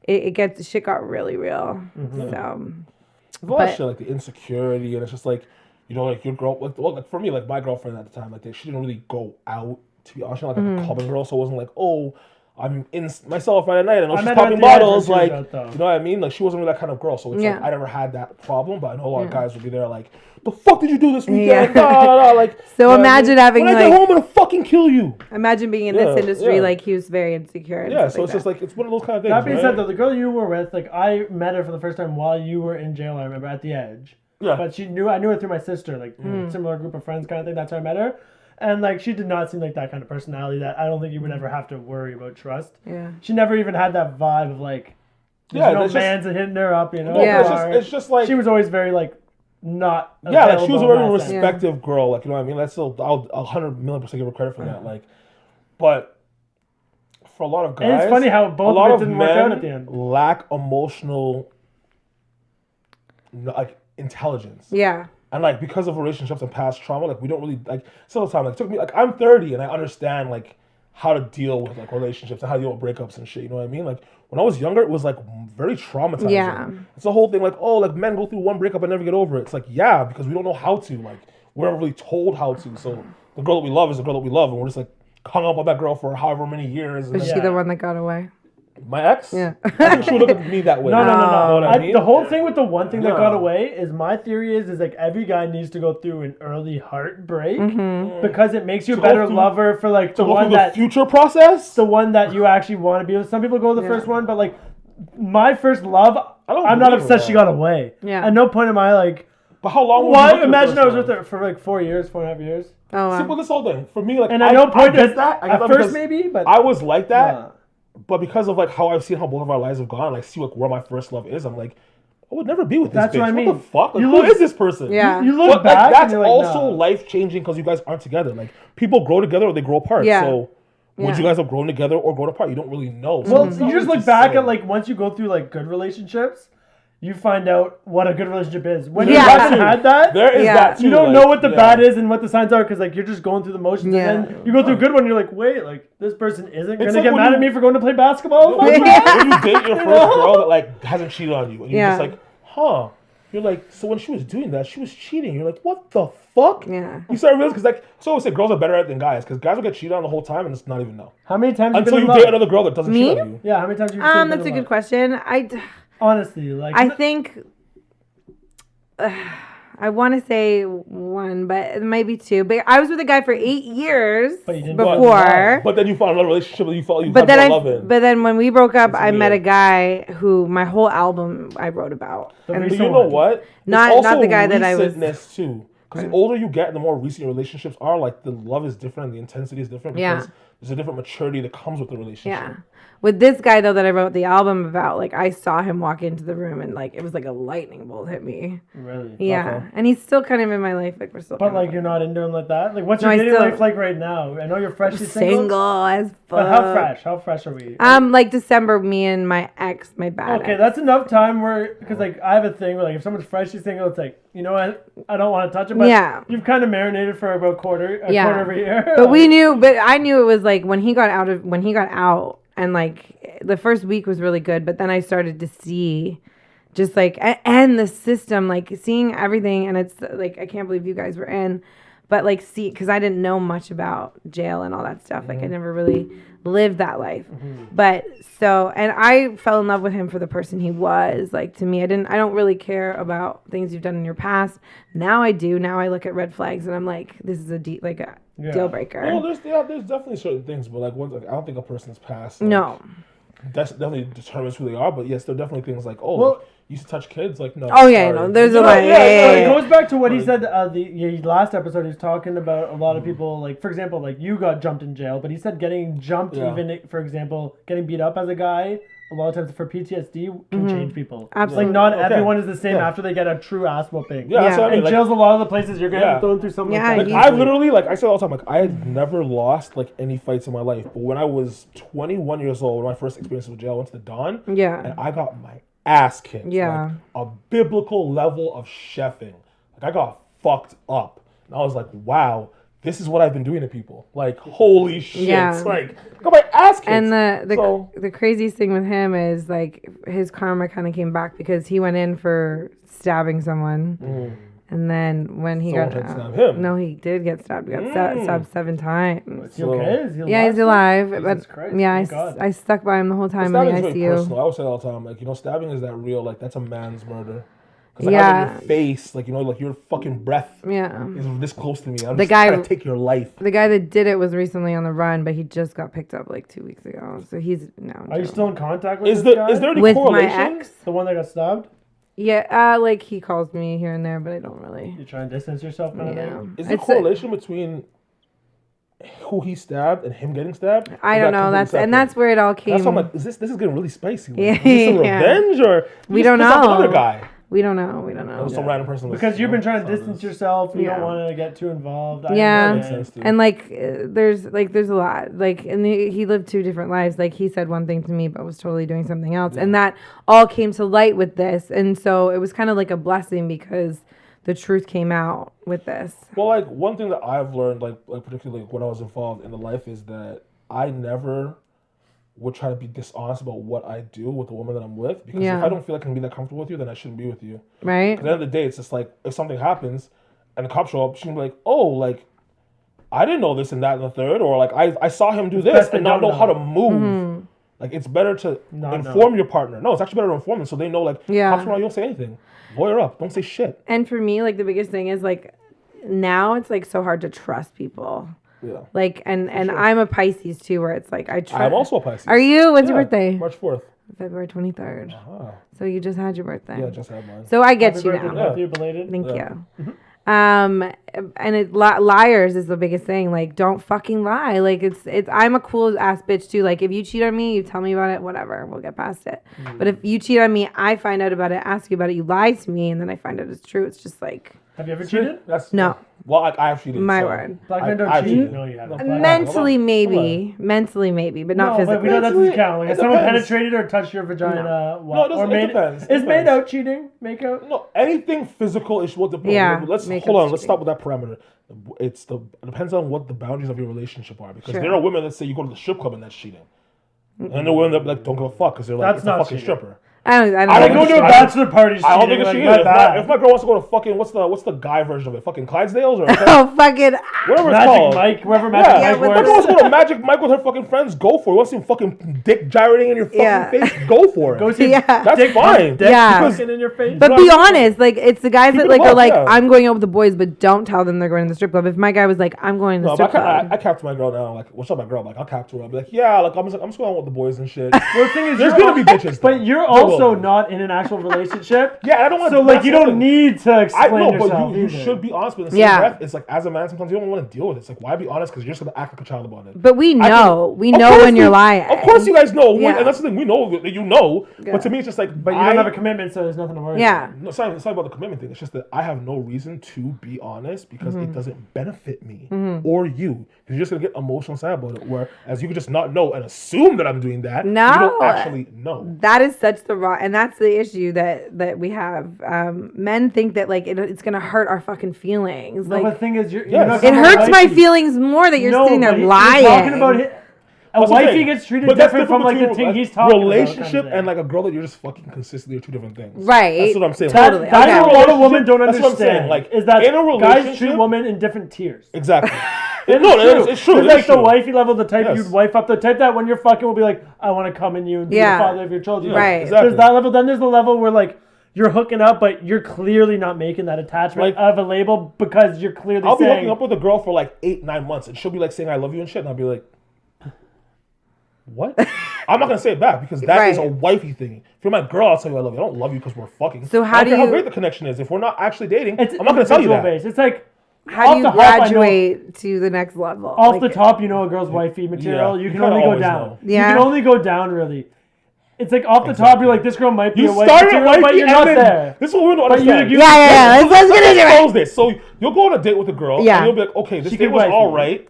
B: shit got really real. So
C: There's a lot
B: But-
C: of shit, like the insecurity, and it's just like, you know, like your girl, like for me, like my girlfriend at the time, like she didn't really go out, to be honest, like a clubbing girl, so it wasn't like, oh, I'm in myself Friday night, I know
A: I
C: she's
A: met her
C: popping
A: at the end when
C: bottles,
A: she was
C: like,
A: out, though.
C: you know what I mean? Like she wasn't really that kind of girl, so it's
B: Yeah.
C: like I never had that problem, but I know a lot of guys would be there like, the fuck did you do this weekend?
B: Yeah.
C: Nah, like.
B: So
C: you know what I
B: imagine
C: mean?
B: having,
C: when I get
B: like-
C: home, I'm gonna fucking kill you.
B: imagine being in
C: Yeah,
B: this industry,
C: yeah.
B: like he was very insecure. And
C: Yeah,
B: stuff
C: so it's
B: that.
C: just like it's one of those kind of things.
A: That being
C: right?
A: said, though, the girl you were with, like, I met her for the first time while you were in jail. I remember at the Edge.
C: Yeah.
A: But I knew her through my sister, like similar group of friends, kind of thing. That's how I met her, and like she did not seem like that kind of personality that I don't think you would ever have to worry about trust.
B: Yeah.
A: She never even had that vibe of like, there's
C: Yeah,
A: no
C: it's just-
A: man's hitting her up, you know.
C: No,
B: Yeah.
C: but it's just like
A: she was always very like not.
C: yeah, like she was a
A: available
C: very
A: in that sense.
C: respective girl. Like, you know what I mean? That's still, I'll 100,000,000% give her credit for that. Like, but for a lot of guys,
A: And it's funny how
C: a
A: both
C: lot
A: of it
C: of
A: didn't work out at the
C: men
A: end.
C: lack emotional, like, intelligence.
B: Yeah.
C: And like because of relationships and past trauma, like we don't really like some of the time. Like it took me, like I'm 30 and I understand like how to deal with like relationships and how to deal with breakups and shit. You know what I mean? Like when I was younger, it was like very traumatizing.
B: Yeah.
C: It's the whole thing like, oh, like men go through one breakup and never get over it. It's like, yeah, because we don't know how to. Like we're never really told how to. So the girl that we love is the girl that we love, and we're just like hung up on that girl for however many years. And
B: Was
C: then-
B: she
A: Yeah.
B: the one that got away?
C: My ex?
B: Yeah.
C: I think she would look at me that way.
A: No.
C: You know what I mean?
A: The whole thing with the one thing that
C: Yeah.
A: got away is my theory is like every guy needs to go through an early heartbreak because it makes you a
C: To go
A: better
C: through-
A: lover for like
C: to
A: the
C: go
A: one
C: through the
A: that
C: future process.
A: the one that you actually want to be with. Some people go with the
B: Yeah.
A: first one, but like my first love,
C: I don't
A: I'm not
C: believe
A: upset
C: that.
A: she got away.
B: Yeah.
A: At no point am I like,
C: But how long?
A: what? Imagine I was with her for like 4 years, 4.5 years.
B: Oh, wow.
C: Simple this whole thing for me, like,
A: And at no point
C: get
A: does
C: that. I get
A: at
C: that
A: first
C: because
A: maybe, but
C: I was like that,
A: Yeah.
C: but because of like how I've seen how both of our lives have gone, like see like where my first love is, I'm like, I would never be with this
A: That's
C: bitch.
A: what I mean.
C: What the fuck? Like,
A: You
C: who
A: look-
C: is this person?
B: Yeah.
A: you look
C: But
A: back
C: like,
A: and
C: that's
A: you're like,
C: also
A: nah.
C: life changing because you guys aren't together. Like people grow together or they grow apart.
B: Yeah.
C: So would
B: Yeah.
C: you guys have grown together or grown apart? You don't really know. So
A: Well,
C: it's
A: you
C: not
A: just
C: really
A: look back
C: say.
A: at like once you go through like good relationships, you find out what a good relationship is. When
B: Yeah.
A: you haven't had that,
C: there is
B: Yeah.
C: that too.
A: you don't
C: like,
A: know what the
C: yeah.
A: bad is and what the signs are because like you're just going through the motions
B: Yeah.
A: and then you go through a good one and you're like, wait, like this person isn't
C: It's
A: gonna
C: like
A: get
C: when
A: mad
C: you-
A: at me for going to play basketball.
C: When you,
B: Yeah.
C: when you date your first girl that like hasn't cheated on you, and you're
B: Yeah.
C: just like, huh? You're like, so when she was doing that, she was cheating. You're like, what the fuck?
B: Yeah.
C: You start realizing because like, so I always say girls are better at it than guys because guys will get cheated on the whole time and it's not even know
A: How many times
C: until
A: you
C: you
A: been
C: date
A: in love?
C: another girl that doesn't
B: Me?
C: cheat on you.
A: Yeah, how many times you?
B: That's a good question.
A: Honestly, like
B: I think I want to say one, but it might be two. But I was with a guy for 8 years
A: But you didn't
B: before.
C: But then you found another relationship that you felt you
B: But
C: had
B: then
C: more love in.
B: but then when we broke up,
C: That's
B: I met a
C: weird.
B: guy who my whole album I wrote about.
A: The
B: And
C: But
A: recent
C: you know
A: one.
C: what?
B: Not-
C: It's
B: not
C: also
B: the guy that I was-
C: recentness too. Because the older you get, the more recent your relationships are. Like the love is different, the intensity is different.
B: Yeah.
C: Because there's a different maturity that comes with the relationship.
B: yeah. With this guy though that I wrote the album about, like I saw him walk into the room and like it was like a lightning bolt hit me.
A: really.
B: Yeah.
C: Okay.
B: And he's still kind of in my life. Like we're still
A: But
B: kind of
A: like you're not into him like that. Like what's
B: No,
A: your
B: I
A: dating
B: still-
A: life like right now? I know you're freshly
B: single as fuck.
A: But how fresh? How fresh are we?
B: Like December, me and my ex, my bad
A: Okay,
B: ex.
A: that's enough time where, because like I have a thing where like if someone's freshly single, it's like, you know what, I don't want to touch it, but
B: Yeah.
A: you've kind of marinated for about a quarter of a year.
B: But I knew it was like when he got out and like the first week was really good, but then I started to see just like and the system, like seeing everything, and it's like I can't believe you guys were in, but like see, because I didn't know much about jail and all that stuff. Like I never really lived that life. But so, and I fell in love with him for the person he was. Like to me, I don't really care about things you've done in your past. Now I do. Now I look at red flags and I'm like, this is a deal breaker.
C: Well, there's definitely certain things, but like I don't think a person's past. Like,
B: No.
C: That's definitely determines who they are, but yes, there are definitely things like,
A: Well,
C: you used to touch kids, like no.
B: Oh yeah,
C: sorry.
B: no, there's a
C: Yeah,
B: lot.
A: It
B: Yeah.
A: goes back to what he said the last episode. He's talking about a lot of people, like for example, like you got jumped in jail, but he said getting jumped, even for example, getting beat up as a guy, a lot of times for PTSD can change people.
B: Absolutely.
A: Like not everyone is the same after they get a true ass whooping.
C: Yeah, that's what I mean.
A: And jail's a lot of the places you're getting thrown through something
B: Yeah,
A: like that.
C: Like I literally, like I say all the time, like I had never lost like any fights in my life. But when I was 21 years old, my first experience with jail, I went to the Don.
B: Yeah.
C: And I got my ass kicked.
B: Yeah.
C: Like a biblical level of chefing. Like I got fucked up. And I was like, wow, this is what I've been doing to people. Like, holy shit.
B: Yeah.
C: Like, I got my ass kicked.
B: And the craziest thing with him is like his karma kind of came back because he went in for stabbing someone. And then when he
C: Someone
B: got
C: tried to stab him.
B: no, he did get stabbed. He got stabbed 7 times.
A: Is he okay? Is he
B: Yeah, he's alive.
A: Jesus
B: But
A: Christ,
B: yeah,
A: thank God.
B: I stuck by him the whole time in
C: Stabbing
B: the
C: is very
B: ICU.
C: personal. I always say that all the time. Like, you know, stabbing is that real. Like, that's a man's murder. Because like,
B: Yeah.
C: in your face, like, you know, like your fucking breath
B: Yeah.
C: is this close to me. I'm
B: The
C: just
B: guy-
C: trying to take your life.
B: The guy that did it was recently on the run, but he just got picked up like 2 weeks ago. So he's now in
A: Are you
B: jail.
A: still in contact with
C: Is
A: this
C: there
A: guy?
C: is there any
B: with my
C: correlation?
B: ex?
A: The one that got stabbed?
B: Yeah, like he calls me here and there, but I don't really.
A: You trying to distance yourself kind of
B: Yeah.
A: thing?
C: Is there
B: It's a-
C: correlation between who he stabbed and him getting stabbed?
B: I
C: Or
B: don't
C: that
B: know.
C: completely
B: That's
C: separate?
B: where it all came.
C: That's why I'm like, this is getting really spicy. Like,
B: Yeah,
C: is this a
B: yeah.
C: revenge or
B: We
C: you
B: don't
C: just pissed off
B: know.
C: another guy?
B: We don't know. We don't know.
C: Some random person. was,
A: Because
C: you
A: you've been
C: know,
A: trying to
C: saw
A: distance
C: this.
A: yourself. You
B: Yeah.
A: don't want to get too involved.
B: Yeah.
A: I
C: Makes
A: get
C: sense
A: it.
C: too.
B: And like, there's a lot. Like, and he lived 2 different lives. Like, he said one thing to me, but was totally doing something else. And that all came to light with this. And so it was kind of like a blessing because the truth came out with this.
C: Well, like one thing that I've learned, like particularly when I was involved in the life, is that I never would try to be dishonest about what I do with the woman that I'm with, because
B: Yeah.
C: if I don't feel like I can be that comfortable with you, then I shouldn't be with you.
B: Right?
C: At the end of the day, it's just like if something happens and the cops show up, she can be like, "Oh, like I didn't know this and that and the third, or like I saw him do this
A: best to
C: and not
A: not
C: know how
A: know.
C: to move."
B: Mm-hmm.
C: Like it's better to
A: Not
C: inform your partner. No, it's actually better to inform them so they know. Like
B: Yeah.
C: cops around, you don't say anything. Lawyer up, don't say shit.
B: And for me, like, the biggest thing is, like, now it's, like, so hard to trust people.
C: Yeah.
B: Like, and I'm a Pisces, too, where it's, like, I trust.
C: I'm also a Pisces.
B: Are you? When's your
C: Yeah,
B: birthday?
C: March 4th.
B: February 23rd.
C: Ah,
B: So you just had your birthday.
C: yeah, just had mine.
B: So I get
A: Happy
B: you
A: birthday,
B: now.
A: Matthew, belated.
B: Thank
C: Yeah.
B: you. And liars is the biggest thing. Like, don't fucking lie. Like, it's. I'm a cool ass bitch too. Like, if you cheat on me, you tell me about it. Whatever, we'll get past it. But if you cheat on me, I find out about it, ask you about it, you lie to me, and then I find out it's true. It's just like
A: Have you ever cheated?
C: That's
B: No.
C: Well, I have cheated.
B: My
C: so
B: word.
A: Black men don't
C: I've
A: cheat?
C: cheated.
A: No, you haven't.
C: No,
B: mentally,
C: hold on.
B: maybe, but not
A: No,
B: physically.
A: but we know that doesn't count. Like,
C: It
A: if someone
C: depends.
A: penetrated or touched your vagina,
C: No, it doesn't- it depends. It
A: Is made
C: depends.
A: out cheating? Make out?
C: No, anything physical is what the
B: Yeah,
C: Let's
B: make
C: hold
B: up
C: on. Let's
B: cheating.
C: stop with that parameter. It depends on what the boundaries of your relationship are, because
B: Sure.
C: there are women that say you go to the strip club and that's cheating, and there are women that like don't give a fuck because they're like
A: That's
C: it's a
A: not
C: fucking
A: cheating.
C: stripper.
B: I don't
C: I
A: I
C: don't
A: go
C: think
A: to a
C: it's-
A: bachelor party.
C: I don't think it's
A: like,
C: cheating.
A: my
C: If
A: bad.
C: my girl wants to go to fucking what's the guy version of it? Fucking Clydesdales or
B: Oh, fucking.
C: whatever it's
A: Magic
C: called.
A: Mike, wherever
C: Yeah,
A: Magic
C: yeah,
A: Mike
C: but
A: works.
C: if my girl wants to go to Magic Mike with her fucking friends, go for it. You want to see fucking dick gyrating in your fucking
B: Yeah.
C: face? Go for it.
A: Go see
B: Yeah.
C: That's
A: dick,
C: fine.
A: Dick
B: Yeah.
A: fucking in your face.
B: But be honest, like, it's the guys
C: Keep
B: that
C: it
B: like
C: above,
B: are like,
C: yeah.
B: I'm going out with the boys, but don't tell them they're going to the strip club. If my guy was like, I'm going to the
C: No,
B: strip
C: but
B: club.
C: I capped my girl now. Like, what's up, my girl? Like, I'll cap to her. I'll be like, yeah, like, I'm just going out with the boys and shit.
A: Well, the thing is,
C: There's
A: you're
C: gonna be bitches,
A: but
C: though.
A: you're
C: There will
A: also
C: be.
A: not in an actual relationship.
C: Yeah, I don't want
A: So like, you don't need to
C: I
A: explain
C: know,
A: yourself.
C: but you
A: either.
C: should be honest. But in the same
B: Yeah.
C: breath, it's like as a man, sometimes you don't want to deal with it. It's like, why be honest? Because you're just gonna act like a child about it.
B: But we
C: I
B: know.
C: think-
B: We
C: Of
B: know
C: course
B: when you're lying.
C: Of course, you guys know.
B: Yeah.
C: And that's the thing. We know that you know.
B: Yeah.
C: But to me, it's just like,
A: But you don't have a commitment, so there's nothing to worry
B: Yeah.
A: about.
C: No, it's not about the commitment thing. It's just that I have no reason to be honest because
B: Mm-hmm.
C: it doesn't benefit me or you. You're just gonna get emotional sad about it. Whereas you could just not know and assume that I'm doing that.
B: No.
C: You don't actually know.
B: That is such the wrong, and that's the issue that we have. Men think that like it's gonna hurt our fucking feelings.
A: No,
B: Like
A: but the thing is, you're
C: Yes.
A: not
B: it
A: someone
B: hurts
A: like
B: my
A: you.
B: feelings more that you're
A: No,
B: sitting there
A: but
B: lying.
A: You're talking about it. A
C: That's what I'm
A: wifey
C: saying.
A: gets treated
C: But that's
A: different from like the
C: between
A: thing he's talking
C: relationship
A: about.
C: and like a girl that you're just fucking consistently are two different things.
B: Right.
C: That's what I'm saying.
B: Totally.
A: That's
B: Okay.
A: what a lot of women don't
C: That's what I'm
A: understand.
C: saying. Like,
A: is that
C: in a
A: guys treat
C: relationship-
A: women in different tiers.
C: Exactly.
A: It's
C: No,
A: true.
C: it's true.
A: There's
C: It is
A: like the
C: true.
A: wifey level, the type
C: Yes.
A: you'd wife up, the type that when you're fucking will be like, I want to come in you and be
B: Yeah.
A: the father of your children.
C: Yeah,
B: Right.
C: Exactly.
A: There's that level. Then there's the level where like you're hooking up, but you're clearly not making that attachment
C: Like-
A: of a label because you're clearly
C: I'll be
A: saying.
C: hooking up with a girl for like 8-9 months, and she'll be like saying I love you and shit, and I'll be like, what? I'm not gonna say it back because that is a
B: Right.
C: wifey thing. If you're my girl, I'll tell you I love you. I don't love you because we're fucking.
B: So how
C: I don't
B: do
C: care how
B: you-
C: great the connection is? If we're not actually dating,
A: It's
C: I'm not gonna tell you that.
A: based. It's like
B: How do you
A: off the hop, I know-
B: graduate to the next level?
A: off
B: Like,
A: the top, you know a girl's wifey material.
C: Yeah,
A: You
C: you
A: can
C: kinda
A: only go
C: always
A: down.
C: know.
B: Yeah.
A: You can only go down really. It's like off the top,
C: Exactly.
A: you're like, this girl might be
C: You
A: a wifey
C: start at
A: material,
C: wifey
A: but you're
C: and
A: not
C: then
A: there.
C: this is what we don't
A: But you-
C: understand.
A: you-
B: Yeah. Let's get into it.
C: Expose this. So you'll go on a date with a girl,
B: Yeah.
C: and you'll be like, okay, this
A: She
C: date
A: could
C: was
A: wifey.
C: all right.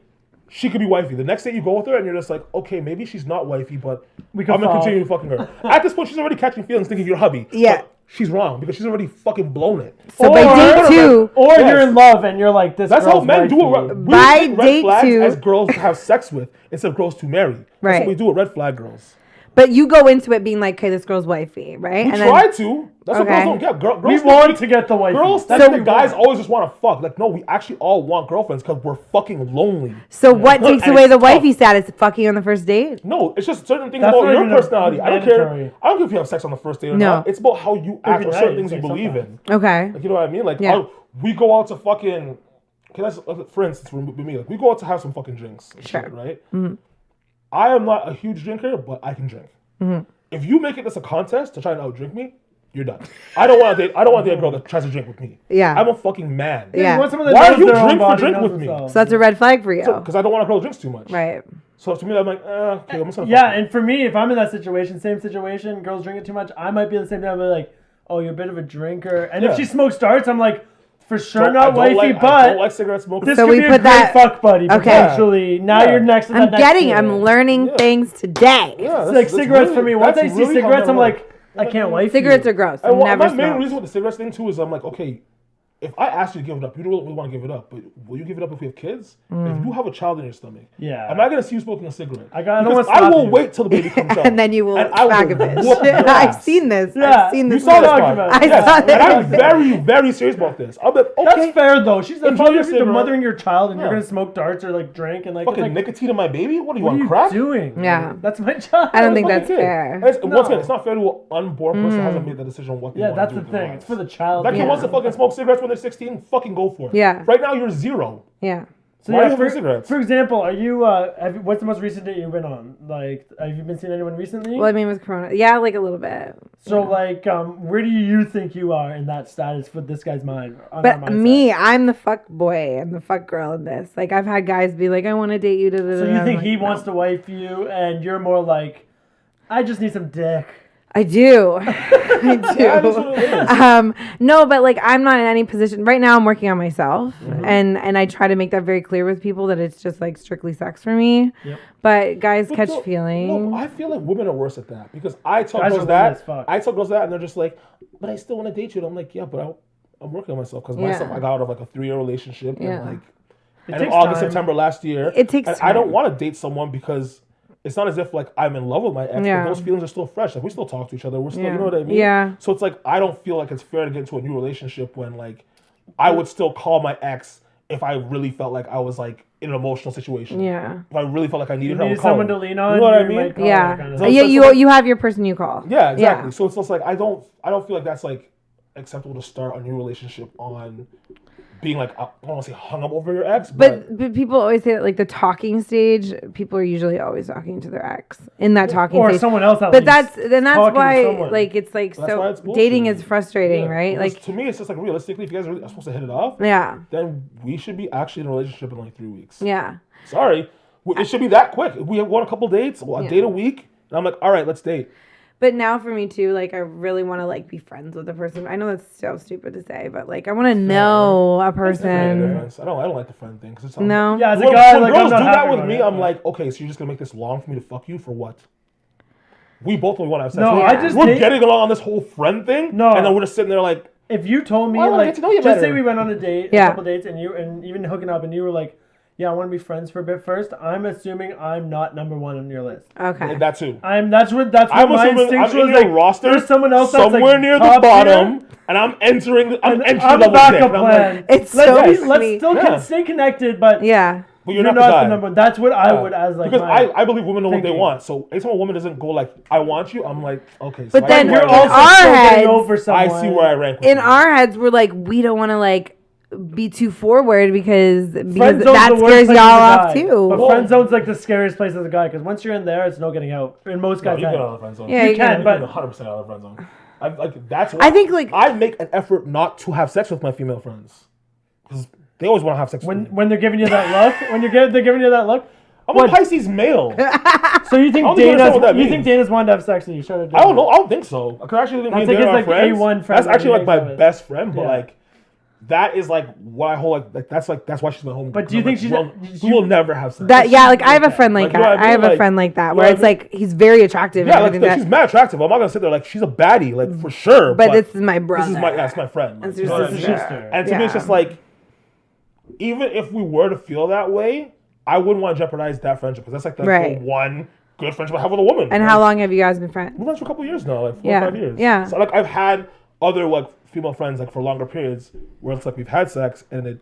C: She could be wifey. The next day you go with her, and you're just like, okay, maybe she's not wifey, but
A: We could
C: I'm gonna
A: fall.
C: continue fucking her. At this point, she's already catching feelings, thinking you're hubby.
B: Yeah.
C: But she's wrong because she's already fucking blown it.
B: So by date two,
A: Or
C: Yes.
A: you're in love and you're like, this
C: That's how
A: girl's
C: men do
A: wifey.
C: it. We
B: By
C: take red
B: date
C: flags
B: two-
C: as girls to have sex with instead of girls to marry. That's
B: Right.
C: what we do with red flag girls.
B: but you go into it being like, okay, this girl's wifey, right?
C: We
B: And
C: try to. That's what
B: Okay.
C: girls don't get. Girls
A: We
C: think
A: want to get the wifey.
C: Girls
A: That's
C: think
A: what
C: that
A: we
C: guys
A: want.
C: always just want to fuck. Like, no, we actually all want girlfriends because we're fucking lonely.
B: So what takes
C: And
B: away
C: it's
B: the
C: tough.
B: wifey status? Fucking on the first date?
C: No, it's just certain things
A: That's
C: about
A: not
C: your
A: even a
C: personality. I don't care.
A: mandatory.
C: I don't care if you have sex on the first date or
B: No.
C: not. It's about how you act
A: be
C: or certain
A: nice,
C: things you
A: like,
C: believe in.
B: Okay.
C: Like, you know what I mean? Like,
B: Yeah.
C: we go out to fucking. Okay, let's, for instance, with me, like, we go out to have some fucking drinks, and
B: Sure.
C: shit, right? I am not a huge drinker, but I can drink. If you make it this a contest to try and outdrink me, you're done. I don't want to date. I don't want to date a girl that tries to drink with me.
B: Yeah.
C: I'm a fucking man.
B: Yeah.
A: You want someone that
C: Why
A: knows
C: are you
A: their own
C: drink for
A: body,
C: drink
A: knows
C: with me?
A: themselves.
B: So that's a red flag for you.
C: Because I don't want a girl that drinks too much.
B: Right.
C: So to me, I'm like, okay, I'm just gonna.
A: Yeah,
C: fuck her.
A: and for me, if I'm in that situation, same situation, girls drinking too much, I might be the same thing. I'll be like, oh, you're a bit of a drinker. And
C: Yeah.
A: if she smokes darts, I'm like, for sure
C: I
A: not
C: don't
A: wifey,
C: like, I
A: but
C: don't like cigarette smoking.
A: this
B: So
A: could
B: we
A: be a
B: put
A: great
B: that-
A: fuck buddy,
B: Okay.
A: potentially. Now
C: Yeah.
A: you're next to
B: I'm
A: that next
B: getting,
A: tier.
B: I'm learning
C: Yeah.
B: things today.
C: Yeah,
A: It's like cigarettes for me. Once I see cigarettes, I'm like, I can't wife
B: Cigarettes
A: you.
B: are gross.
C: And
B: Never
C: my main
B: smoke.
C: reason with the cigarettes thing too is I'm like, okay, if I ask you to give it up, you don't really want to give it up, but will you give it up if we have kids? If you have a child in your stomach,
A: Yeah.
C: am I gonna see you smoking a cigarette?
A: I don't
C: Because
A: wanna stop
C: will
A: you.
C: wait till the baby comes out,
B: And then you will
C: and I will
B: smack a bitch.
C: whoop your
B: I've
C: ass.
B: seen this.
A: Yeah.
B: I've seen
C: You
B: this.
C: saw this
A: talking
C: part.
A: about.
B: I
C: Yes.
B: saw
C: And
B: this.
C: I'm very, very serious about this. I'll be like, okay,
A: That's fair though. She's the
C: Enjoy
A: mother,
C: your
A: the
C: cigarette.
A: mothering your child, and you're
C: Yeah.
A: gonna smoke darts or like drink and like, it's
C: fucking
A: like
C: nicotine in my baby. What are you
A: what are
C: on
A: you
C: crack?
A: doing?
B: Yeah.
A: That's my child.
B: I don't think
C: Fucking
B: that's
C: kid.
B: fair.
C: And it's- Once again,
A: No.
C: it's not fair to an unborn person that hasn't made the decision on what they
A: Yeah,
C: want
A: that's
C: to do
A: the
C: with their
A: thing.
C: lives.
A: It's for the child.
C: That kid
B: Yeah.
C: wants to fucking smoke cigarettes when they're 16. Fucking go for it.
B: Yeah.
C: Right now you're 0.
B: Yeah.
A: So
C: Why are you
A: for,
C: having cigarettes?
A: for example, are you? What's the most recent date you've been on? Like, have you been seeing anyone recently?
B: Well, I mean, with Corona. Yeah, like a little bit.
A: So, like, where do you think you are in that status for this guy's mind? On
B: But
A: our mindset?
B: me, I'm the fuck boy and the fuck girl in this. Like, I've had guys be like, I want to date you.
A: So you think he wants to wife you, and you're more like, I just need some dick.
B: I do. I
C: That is what it is.
B: do. No, but like I'm not in any position right now. I'm working on myself, and I try to make that very clear with people that it's just like strictly sex for me.
A: Yep.
B: But guys
C: But
B: catch
C: no,
B: feelings.
C: No, I feel like women are worse at that because I tell
A: Guys
C: girls
A: are weird as
C: that.
A: fuck.
C: I tell girls that, and they're just like, "But I still want to date you." And I'm like, "Yeah, but I'm working on myself because
B: Yeah.
C: myself I got out of like a 3-year relationship
B: Yeah.
C: and like
A: It
C: and in
A: takes
C: August,
A: time.
C: September last year.
B: It takes
C: and I don't
B: time.
C: want to date someone because it's not as if like I'm in love with my ex,
B: Yeah.
C: but those feelings are still fresh. Like we still talk to each other. We're still,
B: Yeah.
C: you know what I mean?
B: Yeah.
C: So it's like I don't feel like it's fair to get into a new relationship when like I would still call my ex if I really felt like I was like in an emotional situation.
B: Yeah.
C: If I really felt like I needed
A: You
C: her, I
A: need
C: would call
A: someone
C: her.
A: to lean on.
C: You know what I
A: you
C: mean?
A: might call
B: Yeah.
A: her kind of
C: So
A: thing.
B: Yeah.
C: it's
B: You
C: like-
B: you have your person you call.
C: Yeah, exactly. So it's just like I don't feel like that's like acceptable to start a new relationship on being like I don't want to say hung up over your ex,
B: But people always say that like the talking stage, people are usually always talking to their ex in that talking
A: Or
B: stage.
A: someone else at
B: But
A: least.
B: that's
A: talking to
B: why
A: someone.
B: like it's like
C: That's why
B: so
C: it's bullshit.
B: dating is frustrating,
C: Yeah,
B: right?
C: because
B: Like
C: to me, it's just like realistically, if you guys are supposed to hit it off,
B: yeah,
C: then we should be actually in a relationship in like 3 weeks.
B: yeah.
C: Sorry, it should be that quick. If we have one a couple dates, well, a
B: Yeah.
C: date a week, and I'm like, all right, let's date.
B: But now for me too, like I really want to like be friends with the person. I know that's so stupid to say, but like I want to know a
C: That's the
B: person.
C: difference. I don't like the friend thing because it's
B: No.
A: Yeah, as a
C: When,
A: guy,
C: when
A: like,
C: girls
A: I'm not
C: do
A: happy
C: that with
A: about
C: me,
A: it.
C: I'm like, okay, so you're just gonna make this long for me to fuck you for what? We both only want to have sex.
A: No,
C: We're-
A: I just
C: we're
A: date-
C: getting along on this whole friend thing,
A: No.
C: and then we're just sitting there like,
A: If you told me,
C: Well, I wanna
A: like,
C: get to know you
A: just say
C: better.
A: we went on a date,
B: Yeah.
A: a couple dates, and even hooking up, and you were like, yeah, I want to be friends for a bit first, I'm assuming I'm not number one on your list.
B: Okay.
C: That too.
A: That's what
C: I'm
A: my
C: assuming
A: instinct
C: I'm in
A: was
C: your
A: like.
C: roster
A: There's someone else that's
C: somewhere
A: like
C: near the
A: top
C: bottom,
A: tier,
C: and I'm entering. I'm entry
A: I'm a
C: level
A: backup
C: pick, and I'm like,
A: plan.
B: It's
A: let's
B: so
A: be,
B: funny.
A: let's still
C: Yeah.
A: stay connected, but
B: Yeah.
C: but
A: you're
C: not
A: not
C: the guy.
A: the number one. That's what I would as like.
C: Because
A: my,
C: I believe women know what they
A: thinking.
C: want. So anytime a woman doesn't go like, I want you, I'm like, okay.
B: But
C: I
B: then
C: see
A: you're
C: where I
A: also
C: rank.
B: our
A: still getting
B: heads,
A: over someone.
C: I see where I rank. With
B: In
C: you.
B: our heads, we're like, we don't want to like be too forward because
A: Friend zone's
B: that
A: the worst
B: scares
A: place
B: y'all
A: as a
B: off
A: guy.
B: too.
A: But
C: Well-
A: friend zone's like the scariest place as a guy because once you're in there, it's no getting out. In most
C: No,
A: guys'
C: you get
A: head.
C: out of the friend zone.
B: Yeah,
A: you
B: you
A: can,
B: can.
A: but
C: 100% out of the friend zone. That's why
B: I think, like-
C: I make an effort not to have sex with my female friends because they always want to have sex with me.
A: when they're giving you that look, they're giving you that look.
C: I'm
A: what-
C: a Pisces male.
A: So you think
C: I don't even understand what that means.
A: Dana's wanted to have sex with you? Should have.
C: I don't know. I don't think so. Because actually, me
A: That's
C: and
A: like
C: Dana
A: his,
C: are
A: like,
C: friends.
A: A1 friend
C: That's
A: that
C: actually
A: he
C: like my
A: hangs out with.
C: best friend. But
A: Yeah.
C: like, that is like why I hold like that's why she's my homie.
A: But do you think
C: we will never have sex?
B: That yeah, like I have a friend like
C: Like, you know
B: that.
C: what I
B: I have
C: mean?
B: a
C: Like,
B: friend like that
C: you
B: where
C: know
B: it's
C: what I mean?
B: like he's very attractive.
C: Yeah,
B: and
C: like
B: everything
C: she's
B: that,
C: mad attractive. I'm not gonna sit there like she's a baddie, like for sure.
B: but this is my brother.
C: This is my that's my friend.
B: That's
C: You
B: your
C: know what I
B: sister.
C: mean? And to me, it's
B: Yeah.
C: just like, even if we were to feel that way, I wouldn't want to jeopardize that friendship because that's like the
B: Right.
C: one good friendship I have with a woman.
B: And
C: Like,
B: how long have you guys been friends?
C: we've been friends for a couple of years now, like 4
B: Yeah.
C: or 5 years.
B: Yeah.
C: So like I've had other like female friends like for longer periods where it's like we've had sex and it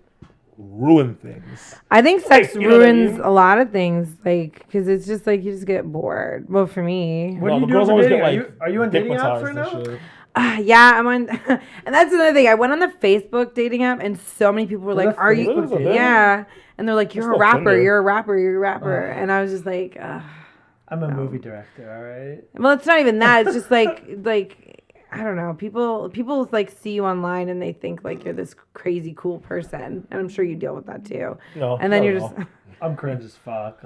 C: ruined things.
B: I think sex
C: You know what I
B: ruins
C: mean?
B: a lot of things, like because it's just like you just get bored. Well, for me,
A: What
C: No,
A: are you
C: the
A: doing
C: girls
A: for
C: always
A: dating?
C: get, like,
A: Are you on dating apps right
C: dickmatized
A: now?
C: and shit.
B: yeah, I'm on, and that's another thing. I went on the Facebook dating app, and so many people were
A: There's
B: like,
A: a
B: "Are you?"
C: Facebook dating?
B: Yeah, and they're like, "You're a
C: still
B: rapper.
C: Tinder.
B: You're a rapper. You're a rapper," and I was just like,
A: I'm a movie director. All right.
B: "Well, it's not even that. It's just like I don't know. People like see you online and they think like you're this crazy cool person, and I'm sure you deal with that too.
C: No,
B: And then
C: not
B: you're
C: at
B: just
C: all.
A: I'm cringe as fuck.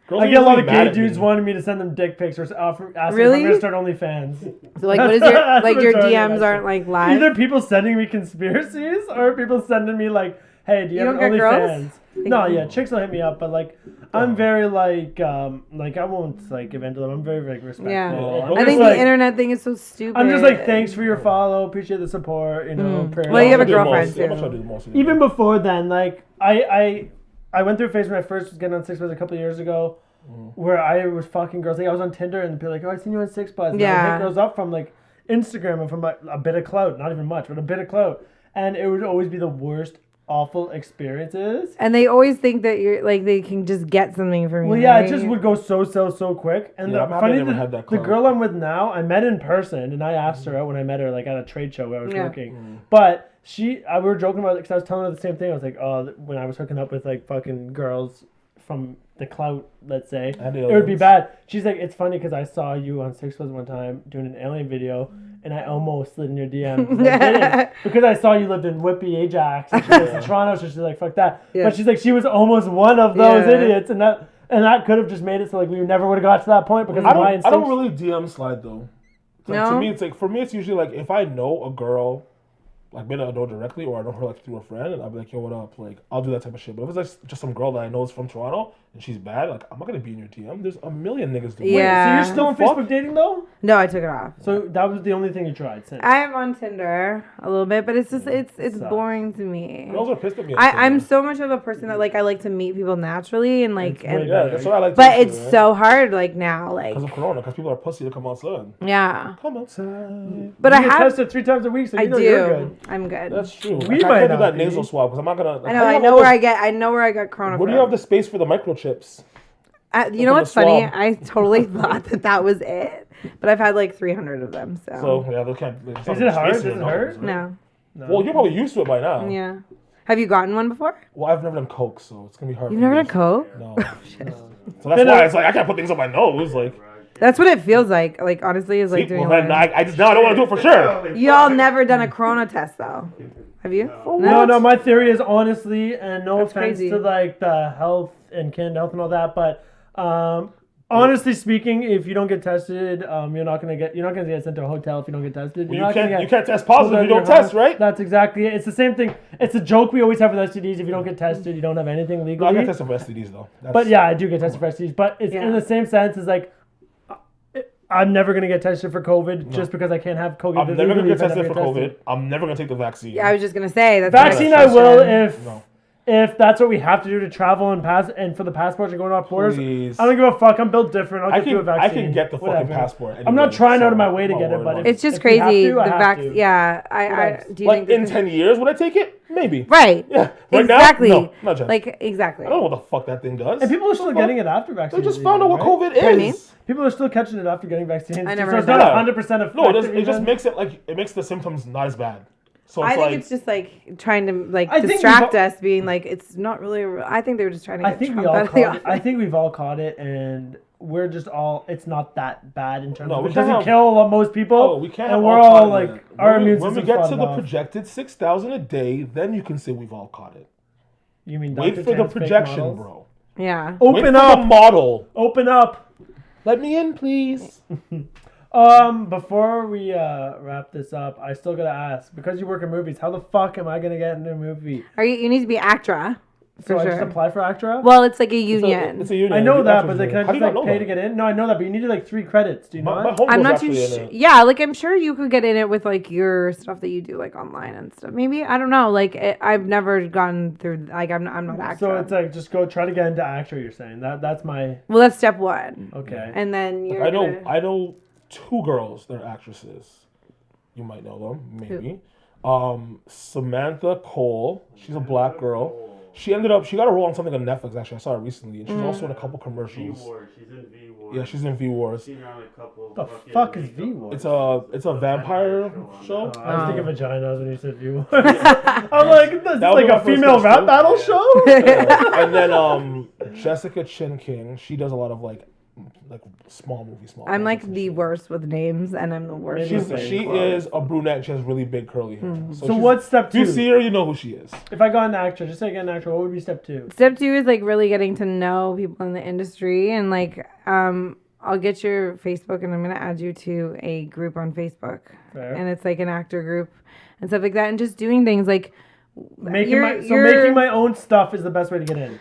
C: Girls
A: I
C: are
A: get a lot
C: usually
A: of
C: mad
A: gay
C: at
A: dudes
C: me.
A: wanting me to send them dick pics or asking if
B: Really?
A: I'm gonna start OnlyFans.
B: so like, what is your
A: That's
B: like
A: the
B: your
A: majority of
B: DMs
A: my
B: aren't
A: shit.
B: like live?
A: Either people sending me conspiracies or people sending me like, "Hey, do you,
B: You
A: have
B: don't
A: an
B: get girls?
A: OnlyFans?" No, yeah, chicks will hit me up, but like, I'm very like I won't like give in to them. I'm very respectful.
B: Yeah.
C: Oh,
B: I think
A: like,
B: the internet thing is so stupid.
A: I'm just like, thanks for your follow, appreciate the support, you know. prayer.
B: Well, you have a
C: I'm gonna do
B: girlfriend,
C: most. I'm gonna
B: too.
C: try to do the most.
A: Even before then, like I went through a phase when I first was getting on Six Buzz a couple of years ago, where I was fucking girls. Like I was on Tinder and be like, "Oh, I seen you on Six Buzz." And I would
B: Yeah.
A: hit girls up from like Instagram and from like, a bit of clout, not even much, but a bit of clout, and it would always be the worst, awful experiences.
B: And they always think that you're like they can just get something from you.
A: Well, yeah,
B: right?
A: it just would go so quick. And
C: Yeah, I'm
A: the
C: happy I
A: funny,
C: never had that
A: the
C: clout.
A: girl I'm with now, I met in person, and I asked her out when I met her, like at a trade show where I was
B: Yeah.
A: working. But we were joking about it because I was telling her the same thing. I was like, oh, when I was hooking up with like fucking girls from the clout, let's say,
C: And
A: it would be
C: aliens.
A: bad. She's like, it's funny because I saw you on Six Buzz one time doing an alien video, and I almost slid in your DM. I didn't, because I saw you lived in Whippy, Ajax, and she lives in Toronto, so she's like, fuck that.
B: Yeah.
A: But she's like, she was almost one of those
B: Yeah.
A: idiots, and that could have just made it so like we never would have got to that point because
C: I
A: of my
C: don't. I don't
A: instincts.
C: really DM slide though. Like,
B: No?
C: To me, it's like for me, it's usually like if I know a girl, like maybe I know directly or I know her like through a friend, and I'll be like, "Yo, what up?" Like I'll do that type of shit. But if it's like just some girl that I know is from Toronto and she's bad, like I'm not gonna be in your DM. There's a million niggas doing
B: Yeah.
A: So you're still on
C: Fuck.
A: Facebook dating though?
B: No, I took it off.
A: So that was the only thing you tried since.
B: I am on Tinder a little bit, but it's just it's
A: Sucks.
B: boring to me.
C: Girls are pissed at me.
B: I'm so much of a person that like I like to meet people naturally and like
A: It's way
B: and
C: Yeah, that's what I like.
B: but it's so hard like now like
C: because of Corona, because people are pussy to come outside.
B: yeah.
C: Come outside.
B: But
A: you
B: I
A: get
B: have
A: tested 3 times a week, so you
B: I
A: know you're
B: do.
A: good.
B: I'm good.
C: That's true.
A: We
C: I
A: might
C: can't do
A: not
C: that
A: be.
C: nasal swab because I'm not gonna.
B: I know I know where I got corona
C: Where do
B: from.
C: you have the space for the microchips?
B: You know
C: from
B: what's
C: the
B: funny?
C: swab?
B: I totally thought that was it, but I've had like 300 of them. So,
C: So yeah, they can't.
A: Is it hard? Does it hurt?
B: no,
C: Well, you're probably used to it by now.
B: yeah. Have you gotten one before?
C: Well, I've never done coke, so it's gonna be hard.
B: You've
C: for
B: never
C: me.
B: done coke?
C: No. So that's why it's like I can't put things on my nose. Like,
B: That's what it feels like. Like honestly, is like doing.
C: well, then
B: like,
C: I just now I don't want to do it for sure.
B: y'all never done a corona test though, have you?
A: No, my theory is honestly, and no
B: That's
A: offense
B: crazy.
A: to like the health and canned health and all that, but honestly speaking, if you don't get tested, you're not gonna get sent to a hotel if you don't get tested. You're
C: You
A: not gonna
C: can't
A: get
C: you can't test
A: pulled
C: positive
A: out
C: if you
A: of
C: don't
A: your
C: test,
A: house.
C: right?
A: That's exactly it. It's the same thing. It's a joke we always have with STDs. If you don't get tested, you don't have anything
C: No, I
A: legally.
C: got tested for STDs though.
A: But yeah, I do get tested for STDs. But it's in the same sense as like, I'm never gonna get tested for COVID just because I can't have COVID.
C: I'm never gonna
A: legally
C: get
A: if I
C: tested
A: never
C: for
A: get
C: COVID.
A: tested.
C: I'm never gonna take the vaccine.
B: Yeah, I was just gonna say that's
A: Vaccine,
B: what
A: I
B: I
A: will if
C: No.
A: if that's what we have to do to travel and pass and for the passports and going off borders,
C: Please.
A: I don't give a fuck. I'm built different. I'll get you a vaccine.
C: I can get the
A: whatever.
C: fucking passport.
A: I'm not
C: anyway,
A: trying out of
C: so
A: my way to
C: I'm
A: get
C: not
A: it, but
C: worried
B: It's just
A: if we have
B: crazy.
A: to, I
B: The
A: have
B: vac.
A: to.
B: Yeah, do you
C: like
B: think
C: in 10 years, would I take it? Maybe.
B: Right.
C: Yeah. Right
B: exactly.
C: now, no, not just.
B: Like exactly.
C: I don't know what the fuck that thing does.
A: And people are still
C: What the
A: getting
C: fuck?
A: it after
C: They
A: vaccines.
C: just found out what COVID is.
B: What do you mean?
A: People are still catching it after getting vaccines.
B: I never
A: so it's
B: heard
A: not
C: that.
A: 100% effective.
C: No, it just
A: even.
C: makes it makes the symptoms not as bad. So it's
B: I think
C: like,
B: it's just like trying to like
A: I think
B: distract
A: we've
B: us, being like it's not really. I think they were just trying to
A: I
B: get
A: think we
B: Trump
A: all
B: out of the
A: caught it. I
B: office.
A: think we've all caught it, and we're just all. It's not that bad in terms
C: No,
A: of
C: we
A: it
C: can't
A: doesn't
C: have-
A: kill most people.
C: oh, we can't.
A: And
C: have
A: we're
C: all
A: all
C: caught
A: like
C: it.
A: our
C: When we-
A: immune
C: when we
A: system's
C: get to
A: fought
C: the
A: off.
C: projected 6,000 a day, then you can say we've all caught it.
A: You mean
C: Wait
A: Dr.
C: for the
A: Chan's fake
C: projection,
A: models?
C: bro.
B: Yeah.
C: Wait
A: Open
C: for the
A: up.
C: model.
A: Open up.
C: Let me in, please.
A: Before we wrap this up, I still gotta ask, because you work in movies, how the fuck am I gonna get into a movie?
B: You need to be ACTRA for
A: So I
B: sure.
A: just apply for ACTRA?
B: Well, it's like a union.
C: It's a union.
A: I know that,
C: Actors
A: but they
C: union.
A: can
C: How
A: I
C: do
A: just
C: you not
A: like
C: know
A: pay
C: that?
A: to get in? No, I know that, but you need like 3 credits. Do you
C: My
A: not?
C: homegirl's
B: I'm not too
C: actually in
B: sure.
C: it.
B: Yeah, like I'm sure you could get in it with like your stuff that you do like online and stuff. Maybe I don't know. Like I've never gone through. Like I'm not ACTRA.
A: So it's like just go try to get into ACTRA. You're saying that's my
B: well, that's step 1.
A: okay.
B: And then you're.
C: I know.
B: gonna-
C: I know 2 girls that are actresses. You might know them, maybe. Samantha Cole. She's a black girl. She got a role on something on Netflix. Actually, I saw her recently, and she's also in a couple commercials.
D: V-War. She's in V-War.
C: Yeah, she's in V Wars.
D: Seen her on a couple.
A: The
D: fucking
A: fuck is
D: makeup-
A: V-War?
C: It's a vampire show.
A: I was thinking vaginas when you said V-War. I'm like, this is
C: That would
A: like
C: be my
A: a
C: first
A: female
C: guess,
A: rap
C: too.
A: battle show?
C: And then Jessica Chin King. She does a lot of like small movies.
B: I'm like
C: projects and
B: the
C: shit.
B: worst with names, and I'm the worst.
A: Maybe
B: with
C: She is a brunette. She has really big curly hair.
A: So
C: she's-
A: what's step
C: If you
A: 2?
C: see her, you know who she is.
A: If I got an actor, just say I get an actor, what would be step 2?
B: Step 2 is like really getting to know people in the industry, and like I'll get your Facebook, and I'm gonna add you to a group on Facebook,
A: Fair.
B: and it's like an actor group and stuff like that, and just doing things like
A: Making my own stuff is the best way to get in.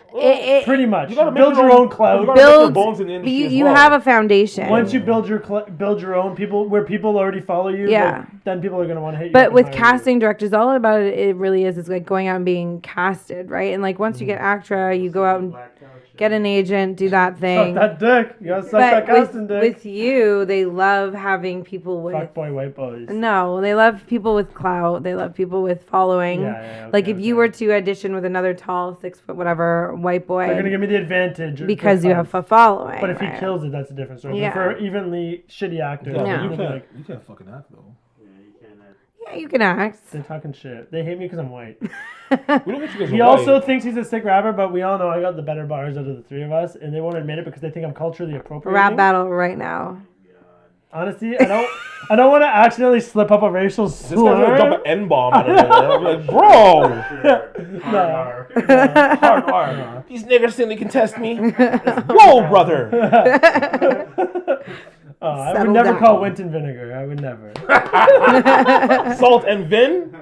A: Pretty much.
C: You gotta make
A: Build your own
C: You
A: cloud.
C: gotta make your
B: build.
C: bones in the industry
B: You,
C: as
B: you
C: well.
B: have a foundation.
A: Once you build your own people where people already follow you,
B: Yeah.
A: like, then people are gonna want to hate you.
B: But
A: and
B: with
A: hire you.
B: casting directors, all about it really is like going out and being casted, right? And like once you get ACTRA, you go out and
D: Black couch.
B: get an agent, do that
A: Suck
B: thing.
A: that dick. You gotta suck that
B: But
A: casting dick.
B: with you, they love having people with.
A: Fuck boy, white boys.
B: No, they love people with clout. They love people with following.
A: Yeah,
B: like
A: okay,
B: if you
A: okay.
B: were to audition with another tall, 6 foot, whatever, white boy,
A: They're gonna give me the advantage
B: because you have a following.
A: But if he
B: right?
A: kills it, that's a different story.
B: Yeah.
A: But for evenly shitty actors,
C: Yeah,
B: Yeah.
C: but
A: they'll be like,
C: you can't fucking act though.
D: Yeah, you can't have-
B: yeah, you can act.
A: they're talking shit. They hate me because I'm white.
C: We don't get you guys
A: He
C: right.
A: also thinks he's a sick rapper, but we all know I got the better bars out of the 3 of us, and they won't admit it because they think I'm culturally appropriate.
B: Rap battle right now.
A: Honestly, I don't want to accidentally slip up a racial
C: This guy's gonna
A: slur.
C: dump an N bomb out of there. I'm like, bro.
D: Sure.
C: Hard R. These niggers think they can test me. Whoa, brother.
A: I would
B: Settle
A: never
B: down.
A: call Winton vinegar. I would never.
C: Salt and Vin.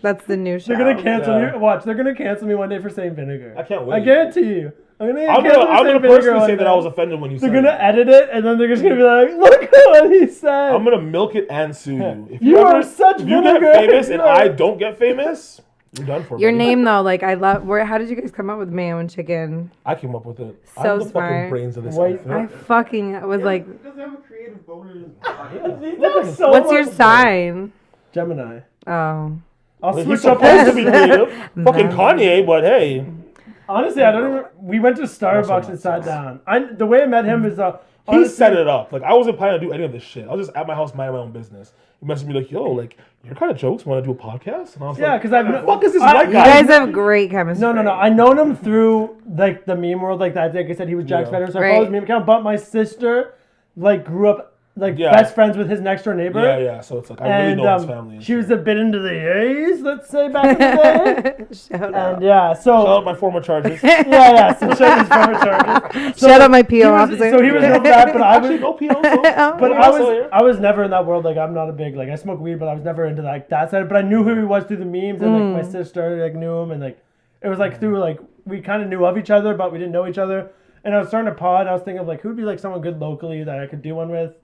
B: That's the new show.
A: They're gonna cancel
C: Yeah.
A: me. Watch, they're gonna cancel me one day for saying vinegar.
C: I can't
A: I
C: wait.
A: guarantee you. I'm gonna
C: I'm gonna personally say that I was offended when you
A: They're
C: said
A: gonna
C: it.
A: edit it, and then they're just gonna be like, "Look at what he said."
C: I'm gonna milk it and sue you. If
A: You are
C: ever-
A: such
C: if you
A: vinegar.
C: get famous and
A: You are-
C: I don't get famous, you're done for.
B: Your
C: buddy.
B: name though, like I love. How did you guys come up with mayo and chicken?
C: I came up with it.
B: So
C: I'm the fucking
B: smart.
C: brains of this
A: Wait,
C: outfit.
B: I fucking was like,
D: He doesn't have a creative bone in his body.
A: He does so
B: what's your
A: much.
B: sign?
A: Gemini.
B: Oh,
A: I'll
C: He's
A: switch up.
C: supposed to be creative. Fucking Kanye, but hey.
A: Honestly, I don't even. We went to Starbucks and sat down. The way I met him is
C: He
A: honestly,
C: set it up. Like I wasn't planning to do any of this shit. I was just at my house minding my own business. He messaged me like, "Yo, like your kind of jokes. Want to do a podcast?" And I was
A: Yeah,
C: like,
A: because I've
C: "The fuck is this
A: I-
C: white
B: you
C: guy?"
B: guys have great chemistry.
A: No. I known him through like the meme world, like that. Like I said, he was Jack
C: Yeah.
A: Spencer, so I
B: Right.
A: followed his meme account. But my sister, like, grew up like
C: Yeah.
A: best friends with his next door neighbor.
C: Yeah. So it's like I really
A: And
C: know his family. and
A: she was
C: shit.
A: a bit into the A's, let's say back in the day.
B: Shout out.
A: And yeah,
C: Shout
A: so
C: out my former charges.
A: yeah. So shout out his former charges. So
B: Shout out my
A: he
B: PO
A: was-
B: officer.
A: So he was known for that, but I was.
C: Actually, no PO. So
A: But
C: also
A: I was never in that world. Like I'm not a big I smoke weed, but I was never into like that side. But I knew who he was through the memes, and like my sister like knew him, and like it was like through like we kind of knew of each other, but we didn't know each other. And I was starting to pod. And I was thinking of like who'd be like someone good locally that I could do one with.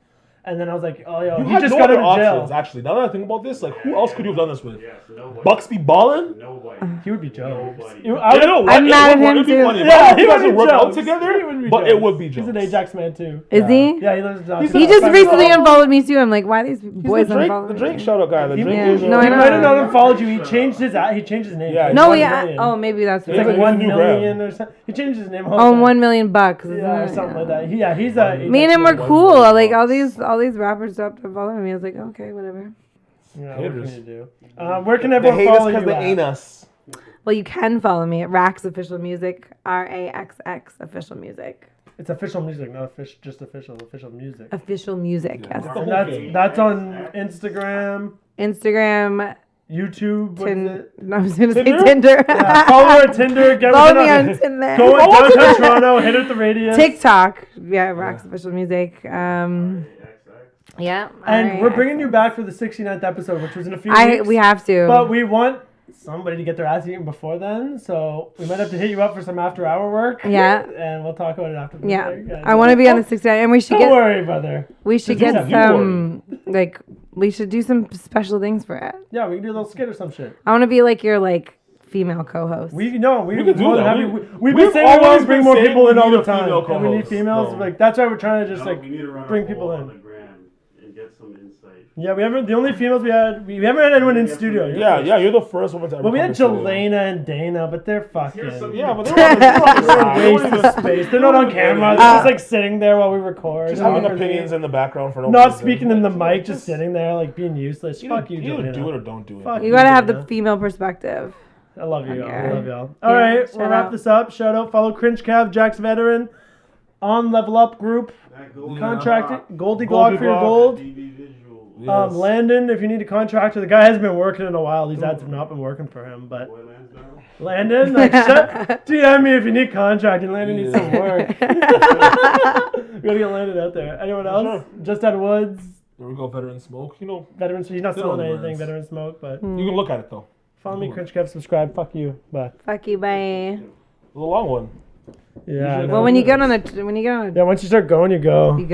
A: And then I was like, oh, yo,
C: You
A: he
C: had
A: just
C: no
A: got
C: other
A: out of jail.
C: options, actually. Now that I think about this, like, who else could you have done this with?
D: Yes, nobody.
C: Bucks be ballin'?
D: Nobody.
A: He would be Joe.
D: Nobody.
A: You-
C: I don't know what.
B: I'm mad at him
C: It'd be
B: too.
C: funny.
A: Yeah,
C: You guys
A: would
C: would
A: be
C: work out
A: jokes. He
C: together,
A: would be
C: but it
A: jokes.
C: would be
A: He's an
C: jokes.
A: Ajax man too.
B: Is
A: yeah.
B: he?
A: Yeah, he lives in
C: He's
B: He just
C: He's
B: recently
C: the-
B: unfollowed me too. I'm like, why these
C: He's
B: boys
C: the Drake,
B: unfollowing
C: the
B: me?
C: Drake shout out guy. The
A: He,
C: Drake
B: Yeah.
C: is,
B: No,
A: he
B: I know.
A: might have not unfollowed you. He changed his name.
C: Yeah,
B: No,
A: 1
B: yeah.
A: million.
B: Oh, maybe that's
A: It's
C: Yeah,
A: like
C: he's
A: 1
C: a new
A: million
C: grab.
A: or something. He changed his name.
B: Oh, 1 million bucks. isn't
A: Yeah, or
B: it?
A: something like that. He's a.
B: Me and him were
C: One
B: cool.
C: million
B: Like
C: bucks.
B: all these rappers stopped following me. I was like, okay, whatever.
A: Yeah, what can
C: Haters.
A: you do? Where can
C: They
A: everyone
C: hate us
A: follow
C: because
A: you
C: they
A: at?
C: ain't us.
B: Well, you can follow me at Raxx Official Music, RAXX Official Music.
A: It's official music, not just official music.
B: Official Music,
C: Yeah.
B: yes.
A: And that's on Instagram,
B: Instagram,
A: YouTube. What is it?
B: I was gonna say
C: Tinder?
B: Tinder.
A: Yeah, follow her on Tinder. Get
B: Follow
A: with
B: me
A: her
B: on Tinder.
A: Go in downtown Toronto. Hit at the radius.
B: TikTok, yeah, Raxx Official Music. Yeah.
A: And we're bringing you back for the 69th episode, which was in a few weeks.
B: We have to.
A: But we want somebody to get their ass eaten before then, so we might have to hit you up for some after-hour work.
B: Yeah.
A: And we'll talk about it after the
B: Yeah,
A: break.
B: I want to be on the 69, and we should
A: Don't
B: get
A: worry, brother.
B: we should
C: Just
B: get
C: you
B: some like we should do some special things for it.
A: Yeah, we can do a little skit or some shit.
B: I want to be like your like female co-host.
A: We can
C: We can do
A: more than
C: that.
A: happy.
C: We've
A: We've been saying we want
C: always
A: to bring
C: been
A: more
C: saying
A: people
C: we
A: in all
C: need
A: the
C: a female
A: time. And we need
C: co-host.
A: females.
C: No.
A: Like that's why we're trying to just
D: No,
A: like
D: we need to run
A: bring
D: a
A: people
D: poll
A: in.
D: on the gram and get some insight.
A: Yeah, we haven't. The only females we havened had anyone in studio.
C: Yeah, you're the first woman to ever
A: But we
C: come
A: had
C: to studio.
A: Jelena and Dana, but they're fucking.
C: Yeah, but they're on the side. They
A: waste
C: don't
A: of
C: even-
A: space. They're not on camera. They're just like sitting there while we record.
C: Just having opinions in the background for no
A: Not
C: reason.
A: speaking in the mic, just sitting there like being useless.
C: Either,
A: Fuck you,
C: either
A: Jelena.
C: do it or don't do it.
A: Fuck
B: You gotta have
A: Jelena.
B: the female perspective.
A: I love you, y'all.
B: Yeah.
A: I love y'all. All right, we'll
B: shout
A: wrap
B: out.
A: this up. Shout out, follow CringeKev, Jack's Veteran, on Level Up Group, contracted, Goldie Glock for your gold.
C: Yes.
A: Landon, if you need a contractor, the guy hasn't been working in a while. These ads have not been working for him, but Landon, like, DM me if you need contracting. Landon needs some work. We gotta get Landon out there. Anyone else?
C: Sure.
A: Just Ed Woods,
C: There we go, Veteran Smoke. You know,
A: Veteran. He's not
C: They know
A: selling
C: the
A: anything.
C: words.
A: Veteran Smoke, but
C: you can look at it though.
A: follow me, CringeKev, subscribe. Fuck you. Bye.
B: Fuck you, bye.
C: It was a long one.
A: Yeah. I
C: Well,
A: know.
B: Well, when you get on a
A: Yeah, once you start going, you go.
B: you go.